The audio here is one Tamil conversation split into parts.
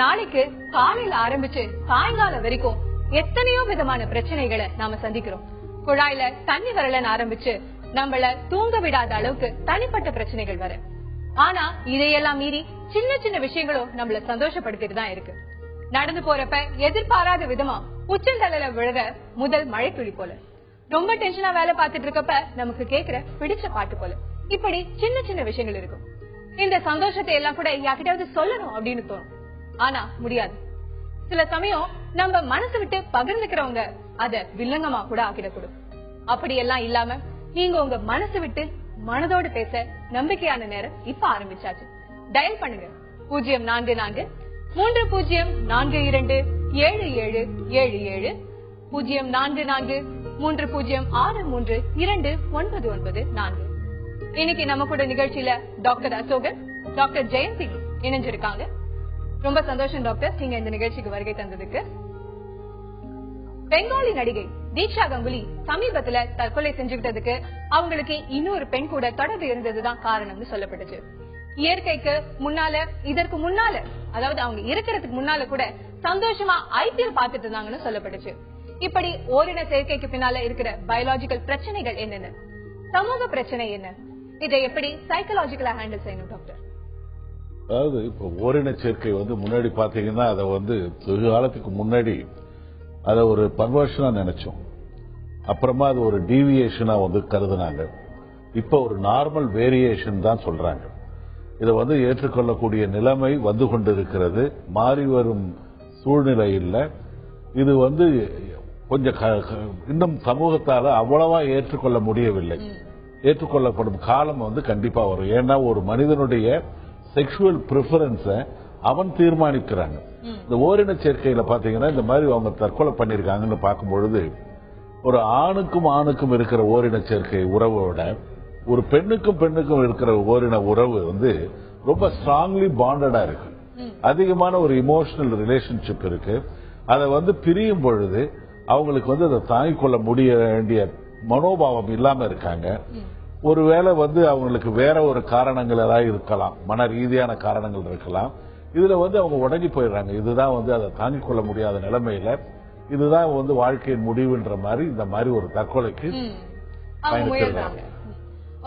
நாளைக்கு காலையில ஆரம்பிச்சு சாயங்காலம் வரைக்கும் எத்தனையோ விதமான பிரச்சனைகளை நாம சந்திக்கிறோம். குழாயில தண்ணி வரலன்னு ஆரம்பிச்சு நம்மள தூங்க விடாத அளவுக்கு தனிப்பட்ட பிரச்சனைகள் வர. ஆனா இதையெல்லாம் மீறி சின்ன சின்ன விஷயங்களும் நம்மள சந்தோஷப்படுத்திட்டு தான் இருக்கு. நடந்து போறப்ப எதிர்பாராத விதமா உச்சந்தலையில விழுற முதல் மழை துளி போல, ரொம்ப டென்ஷனா வேலை பார்த்துட்டு இருக்கப்ப நமக்கு கேக்குற பிடிச்ச பாட்டு போல, இப்படி சின்ன சின்ன விஷயங்கள் இருக்கும். இந்த சந்தோஷத்தை எல்லாம் கூட யார்கிட்டயாவது சொல்லணும் அப்படின்னு தோணும். ஆனா முடியாது. சில சமயம் நம்ம மனசு விட்டு பகிர்ந்துக்கிறவங்க அத வில்லங்கமா கூட ஆக்கிடக்கூடும். அப்படி எல்லாம் இல்லாம நீங்க உங்க மனசு விட்டு மனதோடு பேச நம்பிக்கையான நேரம் இப்ப ஆரம்பிச்சாச்சு. டயல் பண்ணுங்க 044 3042 7777 044 3063 2994. இன்னைக்கு நம்ம கூட நிகழ்ச்சியில டாக்டர் அசோகன், டாக்டர் ஜெயந்தி இணைஞ்சிருக்காங்க. ரொம்ப சந்தோஷம் டாக்டர், நீங்க இந்த நிகழ்ச்சிக்கு வருகை தந்ததுக்கு. பெங்காலி நடிகை தீக்ஷா கங்குலி சமீபத்துல தற்கொலை செஞ்சுக்கிட்டதுக்கு அவங்களுக்கு இன்னொரு பெண் கூட தொடர்பு இருந்ததுதான் காரணம்னு சொல்லப்பட்டுச்சு. இயற்கைக்கு முன்னால, இதற்கு முன்னால, அதாவது அவங்க இருக்கிறதுக்கு முன்னால கூட சந்தோஷமா IPL பாத்துட்டு இருந்தாங்கன்னு சொல்லப்பட்டுச்சு. இப்படி ஓரின சேர்க்கைக்கு பின்னால இருக்கிற பயாலஜிக்கல் பிரச்சனைகள் என்னென்ன, சமூக பிரச்சனை என்ன, இதை எப்படி சைக்கலாஜிக்கலா ஹேண்டில் செய்யணும் டாக்டர்? அதாவது இப்ப ஓரின சேர்க்கை முன்னாடி பாத்தீங்கன்னா அதை வெகு காலத்துக்கு முன்னாடி அதை ஒரு பர்வர்ஷனா நினைச்சோம். அப்புறமா அது ஒரு டீவியேஷனா கருதுனாங்க. இப்ப ஒரு நார்மல் வேரியேஷன் தான் சொல்றாங்க. இதை ஏற்றுக்கொள்ளக்கூடிய நிலைமை வந்து கொண்டிருக்கிறது. மாறி வரும் சூழ்நிலையில் இது கொஞ்சம் இன்னும் சமூகத்தால அவ்வளவா ஏற்றுக்கொள்ள முடியவில்லை. ஏற்றுக்கொள்ளப்படும் காலம் கண்டிப்பா வரும். ஏன்னா ஒரு மனிதனுடைய செக்ஷுவல் பிரிஃபரன்ஸ அவன் தீர்மானிக்கிறாங்க. இந்த ஓரின சேர்க்கையில பாத்தீங்கன்னா இந்த மாதிரி அவங்க தற்கொலை பண்ணிருக்காங்கன்னு பார்க்கும்பொழுது, ஒரு ஆணுக்கும் ஆணுக்கும் இருக்கிற ஓரின சேர்க்கை உறவோட ஒரு பெண்ணுக்கும் பெண்ணுக்கும் இருக்கிற ஓரின உறவு ரொம்ப ஸ்ட்ராங்லி பாண்டடா இருக்கு. அதிகமான ஒரு இமோஷனல் ரிலேஷன்ஷிப் இருக்கு. அதை பிரியும் பொழுது அவங்களுக்கு அதை தாங்கிக் கொள்ள முடிய வேண்டிய மனோபாவம் இல்லாம இருக்காங்க. ஒருவேளை அவங்களுக்கு வேற ஒரு காரணங்கள் ஏதாவது இருக்கலாம், மன ரீதியான காரணங்கள் இருக்கலாம். இதுல அவங்க உடங்கி போயிடுறாங்க. இதுதான் அதை தாங்கிக் கொள்ள முடியாத நிலைமையில இதுதான் வாழ்க்கையின் முடிவுன்ற மாதிரி இந்த மாதிரி ஒரு தற்கொலைக்கு பயணிக்கிறாங்க.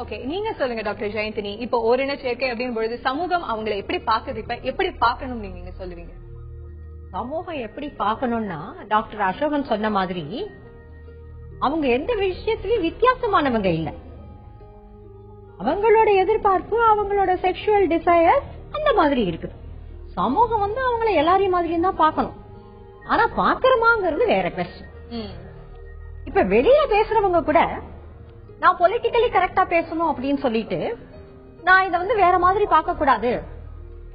ஓகே, நீங்க சொல்லுங்க டாக்டர் ஜெயந்தினி. இப்ப ஓரின சேர்க்கை அப்படின் பொழுது சமூகம் அவங்களை எப்படி பாக்குது, இப்ப எப்படி பாக்கணும் நீங்க சொல்லுவீங்க? சமூகம் எப்படி பாக்கணும்னா, டாக்டர் அசோகன் சொன்ன மாதிரி அவங்க எந்த விஷயத்திலயும் வித்தியாசமானவங்க இல்ல. அவங்களோட எதிர்பார்ப்பு, அவங்களோட செக்ஷுவல் டிசையர்ஸ் அந்த மாதிரி இருக்குது. சமூகம் அவங்கள எல்லாரையும் மாதிரியும் தான் பாக்கணும். ஆனா பாக்குறமாங்கிறது வேற கொஸ்டின். இப்ப வெளியில பேசுறவங்க கூட நான் பொலிட்டிக்கலி கரெக்டா பேசணும் அப்படின்னு சொல்லிட்டு நான் இதை வேற மாதிரி பார்க்க கூடாது,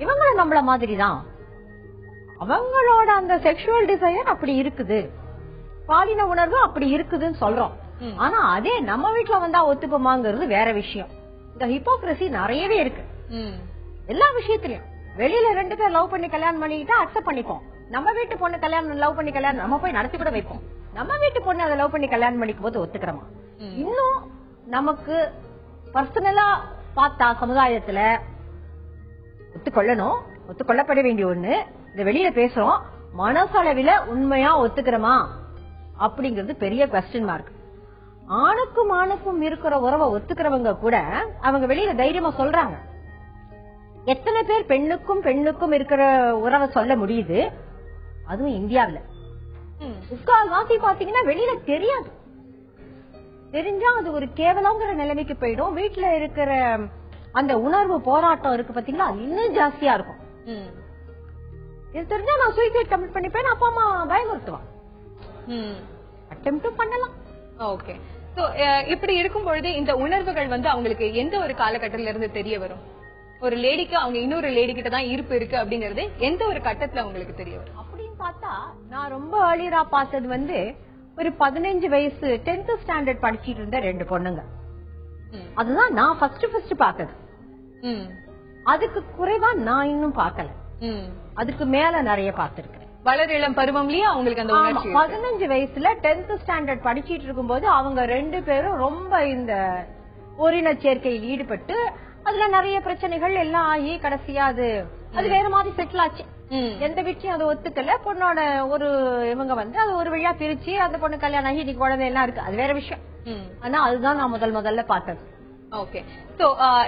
இவங்களும் நம்மள மாதிரி தான், அவங்களோட அந்த செக்ஷுவல் டிசையர் அப்படி இருக்குது, பாலின உணர்வு அப்படி இருக்குதுன்னு சொல்றோம். ஆனா அதே நம்ம வீட்டுல வந்தா ஒத்துப்போமாங்கிறது வேற விஷயம். இந்த ஹிப்போக்ரசி நிறையவே இருக்கு எல்லா விஷயத்திலயும். வெளியில 2 பேர் லவ் பண்ணி கல்யாணம் பண்ணிக்கிட்டா அக்செப்ட் பண்ணிப்போம். நம்ம வீட்டு பொண்ணு கல்யாணம் லவ் பண்ணி கல்யாணம் நம்ம போய் நடத்தி கூட வைப்போம். நம்ம வீட்டு பொண்ணு அதை லவ் பண்ணி கல்யாணம் பண்ணிக்கும் போது ஒத்துக்கிறோமா? இன்னும் நமக்கு பர்சனலா பார்த்தா சமுதாயத்துல ஒத்துக்கொள்ளணும், ஒத்துக்கொள்ளப்பட வேண்டிய ஒண்ணு. இந்த வெளியில பேசுறோம், மனசளவில உண்மையா ஒத்துக்கிறோமா அப்படிங்கிறது பெரிய கொஸ்டின் மார்க். ஆணுக்கும் ஆணுக்கும் இருக்கிற உறவை ஒத்துக்கிறவங்க கூட அவங்க வெளியில தைரியமா சொல்றாங்க. எத்தனை பேர் பெண்ணுக்கும் பெண்ணுக்கும் இருக்கிற உறவை சொல்ல முடியுது? அதுவும் இந்தியாவில் முக்கால்வாசி பாத்தீங்கன்னா வெளியில தெரியாது. தெரிஞ்சா அது ஒரு கேவலங்கிற நிலைமைக்கு போயிடும். வீட்டுல இருக்கிற அந்த உணர்வு போராட்டம் இருக்கு பாத்தீங்களா, இன்னும் ஜாஸ்தியா இருக்கும். இது தெரிஞ்சா நான் சூசைட் கமிட் பண்ணிப்பேன், அப்பா அம்மா பயமுறுத்துவான், அட்டெம்ப்டும் பண்ணலாம். ஓகே, சோ இப்படி இருக்கும் பொழுது இந்த உணர்வுகள் அவங்களுக்கு எந்த ஒரு காலகட்டத்தில இருந்து தெரிய வரும்? ஒரு லேடிக்கு அவங்க இன்னொரு லேடி கிட்ட தான் இருப்பு இருக்கு அப்படிங்கறது எந்த ஒரு கட்டத்துல உங்களுக்கு தெரிய வரும்? அப்படின்னு பார்த்தா நான் ரொம்ப ஏர்லியரா பார்த்தது ஒரு 15 வயசு 10th ஸ்டாண்டர்ட் படிச்சிட்டு இருந்த 2 பொண்ணுங்க. அதுதான் நான் ஃபர்ஸ்ட் பாக்குது. அதுக்கு குறைவா நான் இன்னும் பார்க்கல. அதுக்கு மேல நிறைய பார்த்திருக்கேன். வளர் இளம் பருவம்லயே அவங்களுக்கு அந்த உணர்ச்சி 15 வயசுல 10th ஸ்டாண்டர்ட் படிச்சிட்டு இருக்கும்போது அவங்க 2 பேரும் ரொம்ப இந்த ஓரின சேர்க்கையில் ஈடுபட்டு அதுல நிறைய பிரச்சனைகள் எல்லாம் ஆகி கடைசியா அது வேற மாதிரி செட்டில் ஆச்சு. எந்த வீட்லயும் அதை ஒத்துக்கல. பொண்ணோட ஒரு இவங்க வந்து அது ஒரு வழியா பிரிச்சு அந்த பொண்ணு கல்யாணம் ஆகி இன்னைக்கு குழந்தை எல்லாம் இருக்கு, அது வேற விஷயம். ஆனா அதுதான் நான் முதல்ல பார்த்தது. ஓகே, சோ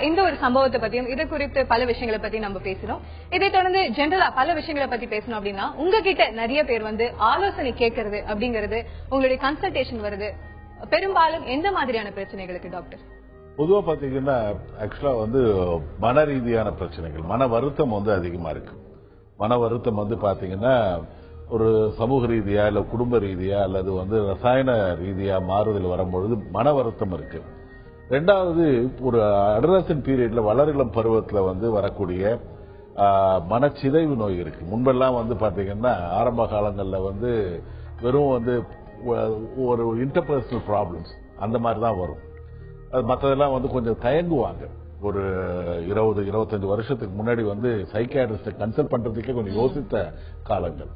இந்த ஒரு சம்பவத்தை பத்தியும் இது குறித்து பல விஷயங்களை பத்தி நம்ம பேசுறோம். இதை தொடர்ந்து ஜெனரலா பல விஷயங்களை பத்தி பேசணும் அப்படின்னா உங்ககிட்ட நிறைய பேர் வந்து ஆலோசனை கேட்கறது அப்படிங்கறது, உங்களுடைய கன்சல்டேஷன் வருது, பெரும்பாலும் எந்த மாதிரியான பிரச்சனைகளுக்கு டாக்டர்? பொதுவா பாத்தீங்கன்னா ஆக்சுவலா வந்து மன ரீதியான பிரச்சனைகள், மன வருத்தம் வந்து அதிகமா இருக்கு. மன வருத்தம் வந்து பாத்தீங்கன்னா ஒரு சமூக ரீதியா இல்ல குடும்ப ரீதியா அல்லது வந்து ரசாயன ரீதியா மாறுதல் வரும்பொழுது மன வருத்தம் இருக்கு. ரெண்டாவது, ஒரு அடலசன்ட் பீரியட்ல வளரிளம் பருவத்துல வந்து வரக்கூடிய மனச்சிதைவு நோய் இருக்கு. முன்பெல்லாம் வந்து பாத்தீங்கன்னா ஆரம்ப காலங்கள்ல வந்து வெறும் வந்து ஒரு இன்டர்பர்சனல் ப்ராப்ளம்ஸ் அந்த மாதிரி தான் வரும். அது மற்றதெல்லாம் வந்து கொஞ்சம் தயங்குவாங்க. ஒரு 20-25 வருஷத்துக்கு முன்னாடி வந்து சைக்கியாட்ரிஸ்ட கன்சல்ட் பண்றதுக்கே கொஞ்சம் யோசித்த காலங்கள்.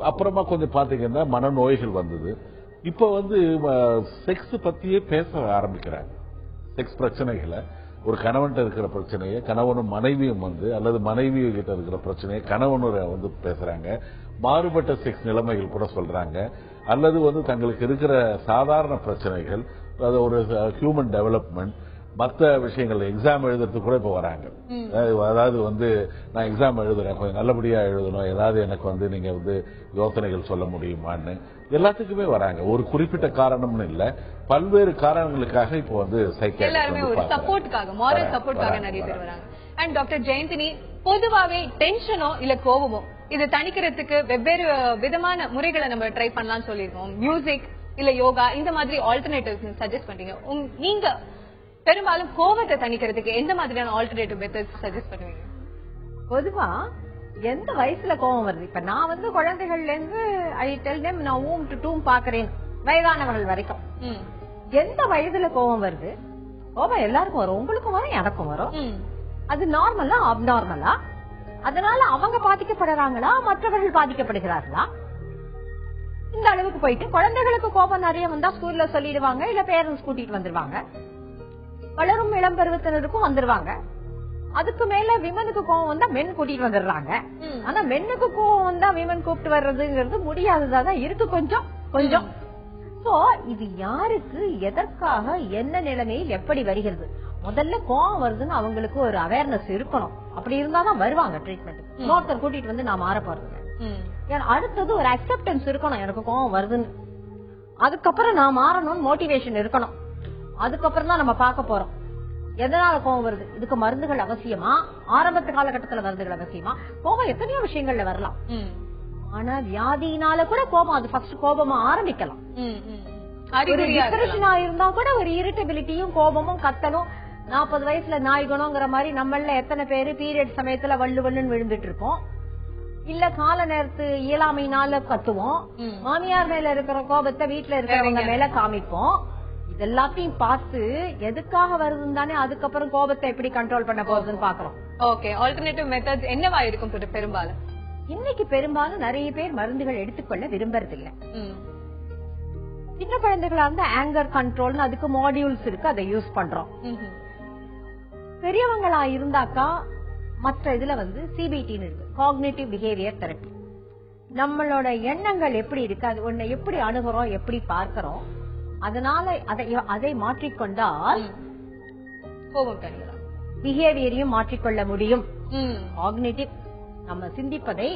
அப்புறமா கொஞ்சம் பாத்தீங்கன்னா மனநோய்கள் வந்தது. இப்ப வந்து செக்ஸ் பத்தியே பேச ஆரம்பிக்கிறாங்க. செக்ஸ் பிரச்சனைகளை, ஒரு கணவன் இருக்கிற பிரச்சனையை கணவனும் மனைவியும் வந்து, அல்லது மனைவி கிட்ட இருக்கிற பிரச்சனையை கணவனோட வந்து பேசுறாங்க. மாறுபட்ட செக்ஸ் நிலைமைகள் கூட சொல்றாங்க. அல்லது வந்து தங்களுக்கு இருக்கிற சாதாரண பிரச்சனைகள், அது ஒரு ஹியூமன் டெவலப்மெண்ட், மற்ற விஷயங்கள், எக்ஸாம் எழுதுறதுக்கு கூட இப்ப வராங்க. அதாவது வந்து நான் எக்ஸாம் எழுதுறேன், கொஞ்சம் நல்லபடியா எழுதணும், ஏதாவது எனக்கு வந்து நீங்க வந்து யோசனைகள் சொல்ல முடியுமான்னு எல்லாத்துக்குமே வராங்க. ஒரு குறிப்பிட்ட காரணம்னு இல்ல, பல்வேறு காரணங்களுக்காக இப்போ வந்து எல்லாருமே ஒரு சப்போர்ட்டுக்காக, மாரல் சப்போர்ட்டுக்காக நிறைய பேர் வராங்க. அண்ட் டாக்டர் ஜெயந்தினி, பொதுவாவே டென்ஷனோ இல்ல கோவமோ இது தணிக்கிறதுக்கு வெவ்வேறு விதமான முறைகளை நம்ம ட்ரை பண்ணலாம்னு சொல்லிருக்கோம். மியூசிக் இல்ல யோகா, இந்த மாதிரி ஆல்டர்னேட்டிவ்ஸ் சஜஸ்ட் பண்றீங்க. நீங்க பெரும்பாலும் கோவத்தை தணிக்கிறதுக்கு எந்த மாதிரியான ஆல்டர்னேட்டிவ் மெத்தட்ஸ் சஜஸ்ட் பண்ணுவீங்க? பொதுவா எந்த வயசுல கோவம் வருது? இப்ப நான் வந்து குழந்தைகள்ல இருந்து ஐ டெல் தெம் நான் ஊம் டு டூம் பாக்குறேன், வயதானவர்கள் வரைக்கும். எந்த வயதுல கோவம் வருது? கோவம் எல்லாருக்கும் வரும், உங்களுக்கும் வரும், எனக்கும் வரும். அது நார்மலா அப்நார்மலா? அதனால அவங்க பாதிக்கப்படுறாங்களா, மற்றவர்கள் பாதிக்கப்படுகிறார்களா? இந்த அளவுக்கு போயிட்டு குழந்தைகளுக்கு கோபம் நிறைய வந்தா ஸ்கூல்ல சொல்லிடுவாங்க, இல்ல பேரண்ட்ஸ் கூட்டிட்டு வந்துருவாங்க. வளரும் இளம் பருவத்தினருக்கும் வந்துருவாங்க. அதுக்கு மேல விமனுக்கு கோவம் வந்தா மென் கூட்டிட்டு வந்துடுறாங்க. ஆனா மென்னுக்கு கோவம் வந்தா விமன் கூப்பிட்டு வர்றதுங்கிறது முடியாததான் இருக்கு கொஞ்சம் கொஞ்சம். சோ இது யாருக்கு, எதற்காக, என்ன நிலைமையில் எப்படி வருகிறது? முதல்ல கோவம் வருதுன்னு அவங்களுக்கு ஒரு அவேர்னஸ் இருக்கணும். அப்படி இருந்தாதான் வருவாங்க ட்ரீட்மெண்ட். இன்னொருத்தர் கூட்டிட்டு வந்து நான் மாற போறது. அடுத்தது ஒரு அக்செப்டன்ஸ் இருக்கணும், எனக்கு கோவம் வருதுன்னு. அதுக்கப்புறம் நான் மாறணும்னு மோட்டிவேஷன் இருக்கணும். அதுக்கப்புறம் தான் நம்ம பார்க்க போறோம் எதனால கோவம் வருது, இதுக்கு மருந்துகள் அவசியமா, ஆரம்பத்து காலகட்டத்துல மருந்துகள் அவசியமா. கோபம் எத்தனையோ விஷயங்கள்ல வரலாம். ஆனா வியாதியினால கூட கோபம், அது ஃபர்ஸ்ட் கோபமா ஆரம்பிக்கலாம். டிப்ரெஷனா இருந்தா கூட ஒரு இரிட்டபிலிட்டியும் கோபமும் கத்தலும், 40 வயசுல நாய் குணங்கிற மாதிரி நம்மள எத்தனை பேரு பீரியட் சமயத்துல வள்ளுன்னு விழுந்துட்டு இருப்போம். இல்ல கால நேரத்து இயலாமையினால கத்துவோம். மாமியார் மேல இருக்கிற கோபத்தை வீட்டுல இருக்கிறவங்க மேல காமிப்போம். இதெல்லாத்தையும் பார்த்து எதுக்காக வருதுன்னு தானே அதுக்கப்புறம் கோபத்தை எப்படி கண்ட்ரோல் பண்ண போறதுன்னு பாக்குறோம். ஓகே, ஆல்டர்னேட்டிவ் மெத்தட்ஸ் என்னவா இருக்கும் பெரும்பாலும்? இன்னைக்கு பெரும்பாலும் நிறைய பேர் மருந்துகள் எடுத்துக்கொள்ள விரும்புறது இல்ல. சின்ன குழந்தைகளா இருந்தா ஆங்கர் கண்ட்ரோல் அதுக்கு மாடியூல்ஸ் இருக்கு, அதை யூஸ் பண்றோம். பெரியவங்களா இருந்தாக்கா மற்ற இதுல வந்து சிபிடின்னு இருக்கு, காக்னிட்டிவ் பிஹேவியர் தெரப்பி. நம்மளோட எண்ணங்கள் எப்படி இருக்கு, அது ஒன்ன எப்படி அணுகிறோம், எப்படி பார்க்கிறோம், அதனால அதை மாற்றிக்கொண்டால் பிஹேவியரையும் மாற்றிக்கொள்ள முடியும். காக்னிட்டிவ் நம்ம சிந்திப்பதை,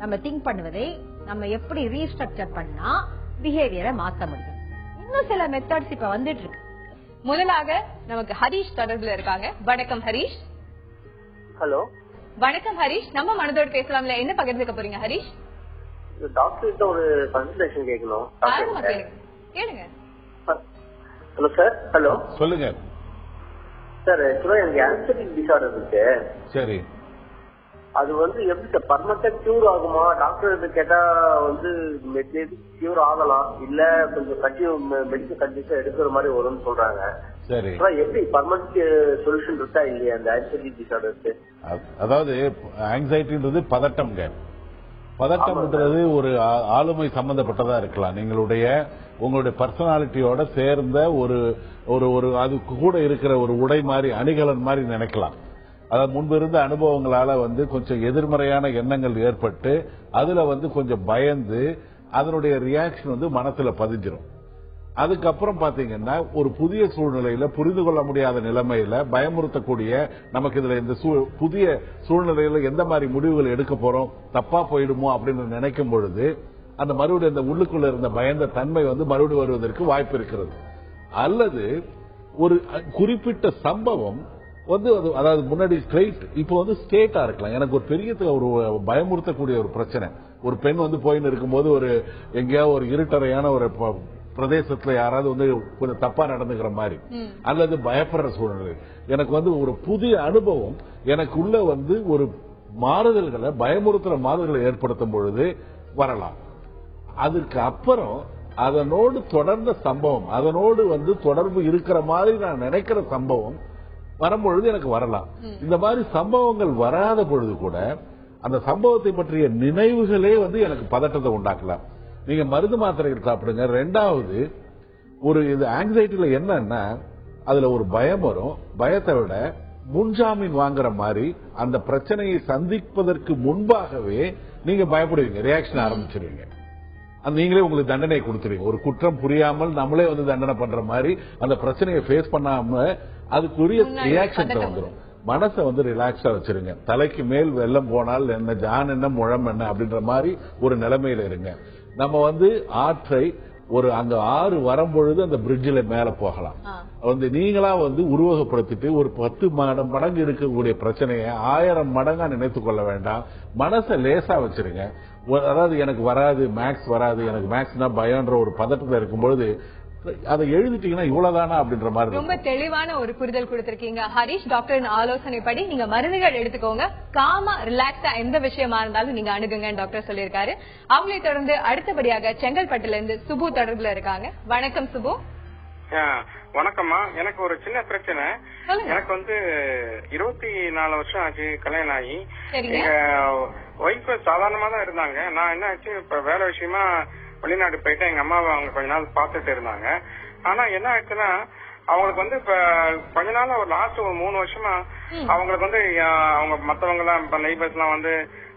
நம்ம திங்க் பண்ணுவதை நம்ம எப்படி ரீஸ்ட்ரக்சர் பண்ணா பிஹேவியரை மாற்ற முடியும். இன்னும் சில மெத்தட்ஸ் இப்ப வந்துட்டு இருக்கு. முதலாக நமக்கு ஹரீஷ் தொடர்புல இருக்காங்க. வணக்கம் ஹரீஷ். ஹலோ. வணக்கம் ஹரீஷ், நம்ம மனதோடு பேசலாம்ல, என்ன பகிர்ந்துக்க போறீங்க ஹரீஷ்? டாக்டர் கிட்ட ஒரு கன்சல்டேஷன் கேட்கணும். கேளுங்க. Hello sir. ஹலோ சொல்லுங்க சார். ஆக்சுவலா எனக்கு ஆன்சைட்டி டிசார்டர் இருக்கு. சரி, அது வந்து எப்படி சார் பர்மனெண்டா கியூர் ஆகுமா? டாக்டர் கேட்டா வந்து கியூர் ஆகலாம், இல்ல கொஞ்சம் மெடிக்கல் கண்டிஷன் எடுக்கிற மாதிரி வரும்னு சொல்றாங்க. சரி, எப்படி பர்மனெண்ட் சொல்யூஷன் இருக்கா இல்லையா அந்த ஆன்சைட்டி டிசார்டருக்கு? அதாவது ஆங்ஸைட்டின்றது பதட்டம்ங்க. பதட்டம்ன்றது ஒரு ஆளுமை சம்பந்தப்பட்டதா இருக்கலாம். உங்களுடைய பர்சனாலிட்டியோட சேர்ந்த ஒரு ஒரு அது கூட இருக்கிற ஒரு உடை மாதிரி, அணிகலன் மாதிரி நினைக்கலாம். அதாவது முன்பு இருந்த அனுபவங்களால வந்து கொஞ்சம் எதிர்மறையான எண்ணங்கள் ஏற்பட்டு அதுல வந்து கொஞ்சம் பயந்து அதனுடைய ரியாக்ஷன் வந்து மனசுல பதிஞ்சிரும். அதுக்கப்புறம் பாத்தீங்கன்னா ஒரு புதிய சூழ்நிலையில புரிந்து கொள்ள முடியாத நிலைமையில பயமுறுத்தக்கூடிய நமக்கு இதுல இந்த புதிய சூழ்நிலையில எந்த மாதிரி முடிவுகள் எடுக்க போறோம், தப்பா போயிடுமோ அப்படின்னு நினைக்கும் பொழுது அந்த மறுபடியும் அந்த உள்ளுக்குள்ள இருந்த பயந்த தன்மை வந்து மறுபடியும் வருவதற்கு வாய்ப்பு இருக்கிறது. அல்லது ஒரு குறிப்பிட்ட சம்பவம் வந்து அதாவது முன்னாடி ஸ்ட்ரெயிட் இப்போ வந்து ஸ்டேட்டா இருக்கலாம். எனக்கு ஒரு பெரிய ஒரு பயமுறுத்தக்கூடிய ஒரு பிரச்சனை, ஒரு பெண் வந்து போயின்னு இருக்கும்போது ஒரு எங்கேயாவது ஒரு இருட்டறையான ஒரு பிரதேசத்துல யாராவது வந்து கொஞ்சம் தப்பா நடந்துக்கிற மாதிரி அல்லது பயப்படுற சூழ்நிலை, எனக்கு வந்து ஒரு புதிய அனுபவம் எனக்குள்ள வந்து ஒரு மாறுதல்களை பயமுறுத்துற மாறுதல்களை ஏற்படுத்தும் பொழுது வரலாம். அதுக்கு அப்புறம் அதனோடு தொடர்ந்த சம்பவம், அதனோடு வந்து தொடர்பு இருக்கிற மாதிரி நான் நினைக்கிற சம்பவம் வரும்பொழுது எனக்கு வரலாம். இந்த மாதிரி சம்பவங்கள் வராத பொழுது கூட அந்த சம்பவத்தை பற்றிய நினைவுகளே வந்து எனக்கு பதட்டத்தை உண்டாக்கலாம். நீங்க மருந்து மாத்திரைகள் சாப்பிடுங்க. ரெண்டாவது ஒரு இது ஆங்ஸைட்டில என்னன்னா அதுல ஒரு பயம் வரும். பயத்தை விட முன்ஜாமீன் வாங்குற மாதிரி அந்த பிரச்சனையை சந்திப்பதற்கு முன்பாகவே நீங்க பயப்படுவீங்க, ரியாக்ஷன் ஆரம்பிச்சிருவீங்க. நீங்களே உங்களுக்கு தண்டனை கொடுத்துருவீங்க. ஒரு குற்றம் புரியாமல் நம்மளே வந்து தண்டனை பண்ற மாதிரி அந்த பிரச்சனையை ஃபேஸ் பண்ணாம அதுக்குரிய ரியாக்ஷன் வந்துடும். மனசை வந்து ரிலாக்ஸா வச்சிருங்க. தலைக்கு மேல் வெள்ளம் போனால் என்ன, ஜான் என்ன முழம் என்ன அப்படின்ற மாதிரி ஒரு நிலைமையில இருங்க. நம்ம வந்து ஆற்றை ஒரு அங்க ஆறு வரும்பொழுது அந்த பிரிட்ஜில மேல போகலாம். வந்து நீங்களா வந்து உருவகப்படுத்திட்டு ஒரு 10 மடங்கு இருக்கக்கூடிய பிரச்சனையை 1000 மடங்கா நினைத்து கொள்ள வேண்டாம். மனசை லேசா வச்சிருங்க. அதாவது எனக்கு வராது, மேக்ஸ் வராது, எனக்கு மேக்ஸ்னா பயம்ன்ற ஒரு பதட்டத்தில் இருக்கும்பொழுது அதை எழுதிட்டீங்கன்னா இவ்வளவுதானா அப்படின்ற மாதிரி ரொம்ப தெளிவான ஒரு புரிதல் கொடுத்திருக்கீங்க ஹரிஷ். டாக்டரின் ஆலோசனைப்படி நீங்க மருந்துகள் எடுத்துக்கோங்க, காமா ரிலாக்ஸா எந்த விஷயமா இருந்தாலும் நீங்க அணுகுங்க டாக்டர் சொல்லியிருக்காரு. அவங்களை தொடர்ந்து அடுத்தபடியாக செங்கல்பட்டுல இருந்து சுபு தொடர்புல இருக்காங்க. வணக்கம் சுபு. வணக்கம்மா. எனக்கு ஒரு சின்ன பிரச்சனை. எனக்கு வந்து 24 வருஷம் ஆச்சு கல்யாணம் ஆகி. எங்க ஒய்ஃப் சாதாரணமா தான் இருந்தாங்க. நான் என்ன ஆச்சு, இப்ப வேலை விஷயமா வெளிநாடு போயிட்டு எங்க அம்மாவை அவங்க கொஞ்ச நாள் பாத்துட்டு இருந்தாங்க. ஆனா என்ன ஆச்சுன்னா அவங்களுக்கு வந்து இப்ப கொஞ்ச நாள் ஒரு லாஸ்ட் ஒரு 3 வருஷமா அவங்களுக்கு வந்து அவங்க மத்தவங்க எல்லாம் இப்ப நெய்பர்ஸ் எல்லாம் வந்து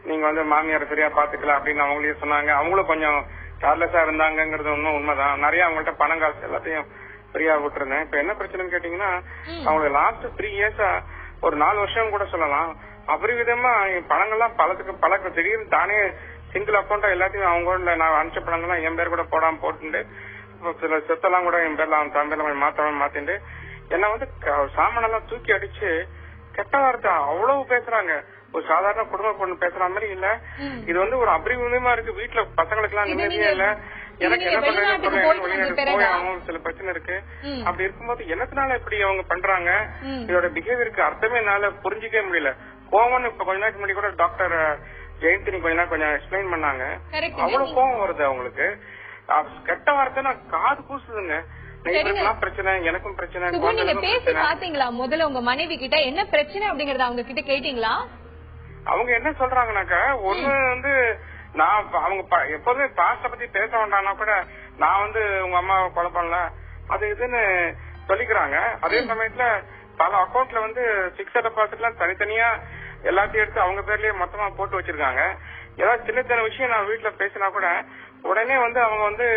நீங்க வந்து மாமியார் சரியா பாத்துக்கலாம் அப்படின்னு அவங்களே சொன்னாங்க. அவங்களும் கொஞ்சம் கேர்லெஸ்ஸா இருந்தாங்கிறது ஒன்னும் உண்மைதான். நிறைய அவங்கள்ட்ட பணம் காசு எல்லாத்தையும் ஃப்ரீயா விட்டுருந்தேன். இப்ப என்ன பிரச்சனைன்னு கேட்டீங்கன்னா அவங்களுக்கு லாஸ்ட் 3 இயர்ஸா ஒரு 4 வருஷம் கூட சொல்லலாம் அபரிவிதமா பணங்கள்லாம் பழக்க திடீர்னு தானே சிங்கிள் அக்கௌண்டா எல்லாத்தையும் அவங்க நான் அனுப்பிச்ச பணங்கள்லாம் என் பேர் கூட போடாம போட்டு சில சொத்தெல்லாம் கூட என் பேர்ல அவன் தம்பியில மாத்திட்டு என்ன வந்து சாமானெல்லாம் தூக்கி அடிச்சு கெட்ட வார்த்தை அவ்வளவு பேசுறாங்க. ஒரு சாதாரண குடும்ப பொண்ணு பேசுற மாதிரி இல்ல. இது வந்து ஒரு அபரிவிதமா இருக்கு. வீட்டுல பசங்களுக்கு எல்லாம் நிம்மதியே இல்ல. எனக்கு என்ன பண்றாங்க, சில பிரச்சனை இருக்கு. அப்படி இருக்கும்போது என்னத்தினால இப்படி அவங்க பண்றாங்க, இதோட பிஹேவியருக்கு அர்த்தமே என்னால புரிஞ்சிக்கவே முடியல. கோவம் இப்ப கொஞ்ச நாளைக்கு முன்னாடி கூட டாக்டர் ஜெயந்தினி கொஞ்சம் எக்ஸ்பிளைன் பண்ணாங்க. அவ்வளவு கோவம் வருது அவங்களுக்கு. கெட்ட வார்த்தைன்னா காது கூசுதுங்க. பிரச்சனை, எனக்கும் பிரச்சனை. நீங்க பேசி பாத்தீங்களா முதல்ல உங்க மனைவி கிட்ட என்ன பிரச்சனை அப்படிங்கறத அவங்க கிட்ட கேட்டீங்களா? அவங்க என்ன சொல்றாங்கன்னாக்கா, ஒண்ணு வந்து நான் அவங்க எப்போதுமே பாஸ்ட பத்தி பேச வேண்டாம்னா கூட நான் வந்து உங்க அம்மாவை கொலை பண்ணல அது இதுன்னு சொல்லிக்கிறாங்க. அதே சமயத்துல பல அக்கௌண்ட்ல வந்து பிக்ஸட் டெபாசிட் எல்லாம் தனித்தனியா எல்லாத்தையும் எடுத்து அவங்க பேர்லயே மொத்தமா போட்டு வச்சிருக்காங்க. ஏதாவது சின்ன சின்ன விஷயம் நான் வீட்டுல பேசினா கூட உடனே வந்து அவங்க வந்து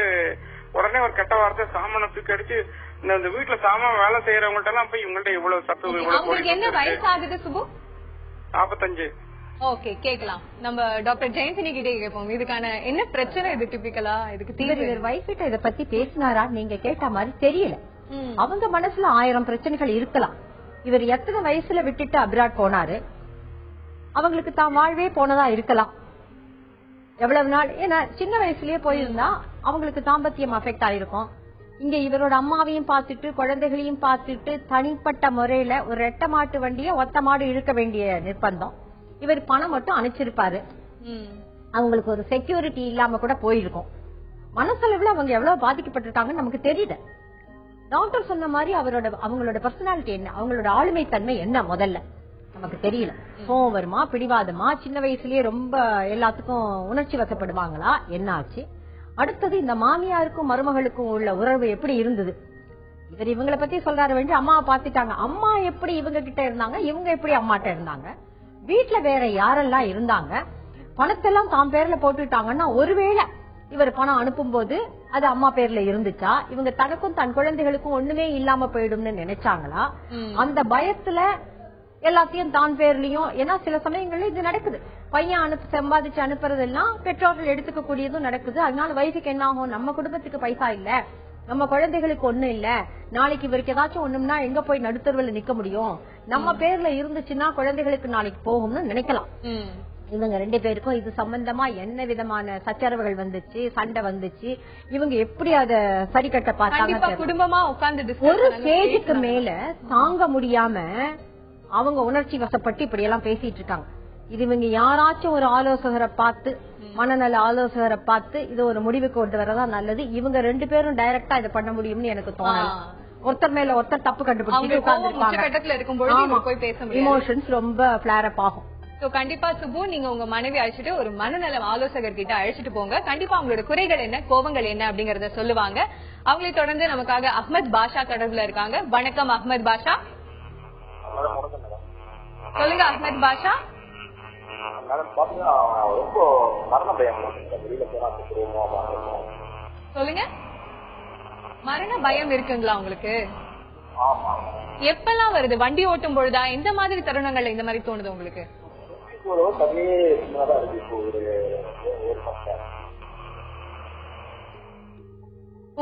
உடனே ஒரு கெட்ட வார்த்தை சாமான தூக்கி அடிச்சு இந்த வீட்டுல சாமான் வேலை செய்யறவங்கள்ட்ட எல்லாம் போய் இவங்கள்ட்ட இவ்வளவு சத்து என்ன வயசு ஆகுது சுபு? 45. ஓகே, கேக்கலாம். நம்ம டாக்டர் ஜெயந்தினி கிட்டே கேட்போம். இதுக்கான என்ன பிரச்சனை, இது டிபிக்கலா இதுக்கு தீர்வு? வைஃப் கிட்ட இத பத்தி பேசினாரா நீங்க கேட்ட மாதிரி தெரியல. அவங்க மனசுல 1000 பிரச்சனைகள் இருக்கலாம். இவர் எத்தனை வயசுல விட்டுட்டு அப்ராட் போனாரு, அவங்களுக்கு தான் வாழ்வே போனதா இருக்கலாம். எவ்வளவு நாள், ஏன்னா சின்ன வயசுலயே போயிருந்தா அவங்களுக்கு தாம்பத்தியம் அஃபெக்ட் ஆயிருக்கும். இங்க இவரோட அம்மாவையும் பார்த்துட்டு குழந்தைகளையும் பார்த்துட்டு தனிப்பட்ட முறையில ஒரு ரெட்டை மாட்டு வண்டிய ஒத்த மாடு இழுக்க வேண்டிய நிர்பந்தம். இவர் பணம் மட்டும் அனுப்பிச்சிருப்பாரு. அவங்களுக்கு ஒரு செக்யூரிட்டி இல்லாம கூட போயிருக்கும். மனசளவுல அவங்க எவ்வளவு பாதிக்கப்பட்டிருக்காங்கன்னு நமக்கு தெரியல. டாக்டர் சொன்ன மாதிரி அவங்களோட பர்சனாலிட்டி என்ன, அவங்களோட ஆளுமை தன்மை என்ன முதல்ல நமக்கு தெரியல. கோவம் வருமா, பிடிவாதமா, சின்ன வயசுலயே ரொம்ப எல்லாத்துக்கும் உணர்ச்சி வசப்படுவாங்களா, என்ன ஆச்சு? அடுத்தது இந்த மாமியாருக்கும் மருமகளுக்கும் உள்ள உறவு எப்படி இருந்தது? இவர் இவங்களை பத்தி சொல்றாரு வேண்டி அம்மாவை பாத்துட்டாங்க. அம்மா எப்படி இவங்க கிட்ட இருந்தாங்க, இவங்க எப்படி அம்மாட்ட இருந்தாங்க, வீட்டுல வேற யாரெல்லாம் இருந்தாங்க, பணத்தெல்லாம் தாம் பேர்ல போட்டுட்டாங்கன்னா ஒருவேளை இவர் பணம் அனுப்பும் போது அது அம்மா பேர்ல இருந்துச்சா, இவங்க தனக்கும் தன் குழந்தைகளுக்கும் ஒண்ணுமே இல்லாம போயிடும்னு நினைச்சாங்களா, அந்த பயத்துல எல்லாத்தையும் தான் பேர்லயும். ஏன்னா சில சமயங்கள்ல இது நடக்குது, பையன் சம்பாதிச்சு அனுப்புறதெல்லாம் பெற்றோர்கள் எடுத்துக்க கூடியதும் நடக்குது. அதனால வயசுக்கு என்ன ஆகும், நம்ம குடும்பத்துக்கு பைசா இல்ல, நம்ம குழந்தைகளுக்கு ஒண்ணு இல்ல, நாளைக்கு இவருக்கு ஏதாச்சும் ஒண்ணும்னா எங்க போய் நடுத்தருவில் நிக்க முடியும், நம்ம பேர்ல இருந்துச்சுன்னா குழந்தைகளுக்கு நாளைக்கு போகும்னு நினைக்கலாம். இவங்க 2 பேருக்கும் இது சம்பந்தமா என்ன விதமான சச்சரவுகள் வந்துச்சு, சண்டை வந்துச்சு, இவங்க எப்படி அத சரி கட்ட பார்த்தாங்க. குடும்பமா உட்கார்ந்து ஒரு ஸ்டேஜுக்கு மேல தாங்க முடியாம அவங்க உணர்ச்சி வசப்பட்டு இப்படி எல்லாம் பேசிட்டு இருக்காங்க. இது இவங்க யாராச்சும் ஒரு ஆலோசகரை பார்த்து, மனநல ஆலோசகரை பார்த்து இது ஒரு முடிவுக்கு கொண்டு வரதான் நல்லது. இவங்க 2 பேரும் டைரக்டா இதை பண்ண முடியும்னு எனக்கு தோணல. ஒருத்தர் மேல ஒருத்தர் தப்பு கண்டுபிடிச்சு இமோஷன்ஸ் ரொம்ப பிளேர் அப் ஆகும். கண்டிப்பா சுபு, நீங்க உங்க மனைவி அழைச்சிட்டு ஒரு மனநல ஆலோசகர் கிட்ட அழைச்சிட்டு போங்க. கண்டிப்பா அவங்களோட குறைகள் என்ன, கோபங்கள் என்ன அப்படிங்கறத சொல்லுவாங்க. அவங்களை தொடர்ந்து நமக்காக அஹ்மத் பாஷா தொடர்புல இருக்காங்க. வணக்கம் அஹ்மத் பாஷா. சொல்லுங்க அஹ்மத் பாஷா. சொல்லுங்க, மரண பயம் இருக்குங்களா உங்களுக்கு? எப்பெல்லாம் வருது? வண்டி ஓட்டும் பொழுதா? எந்த மாதிரி தருணங்கள்ல இந்த மாதிரி தோணுது உங்களுக்கு?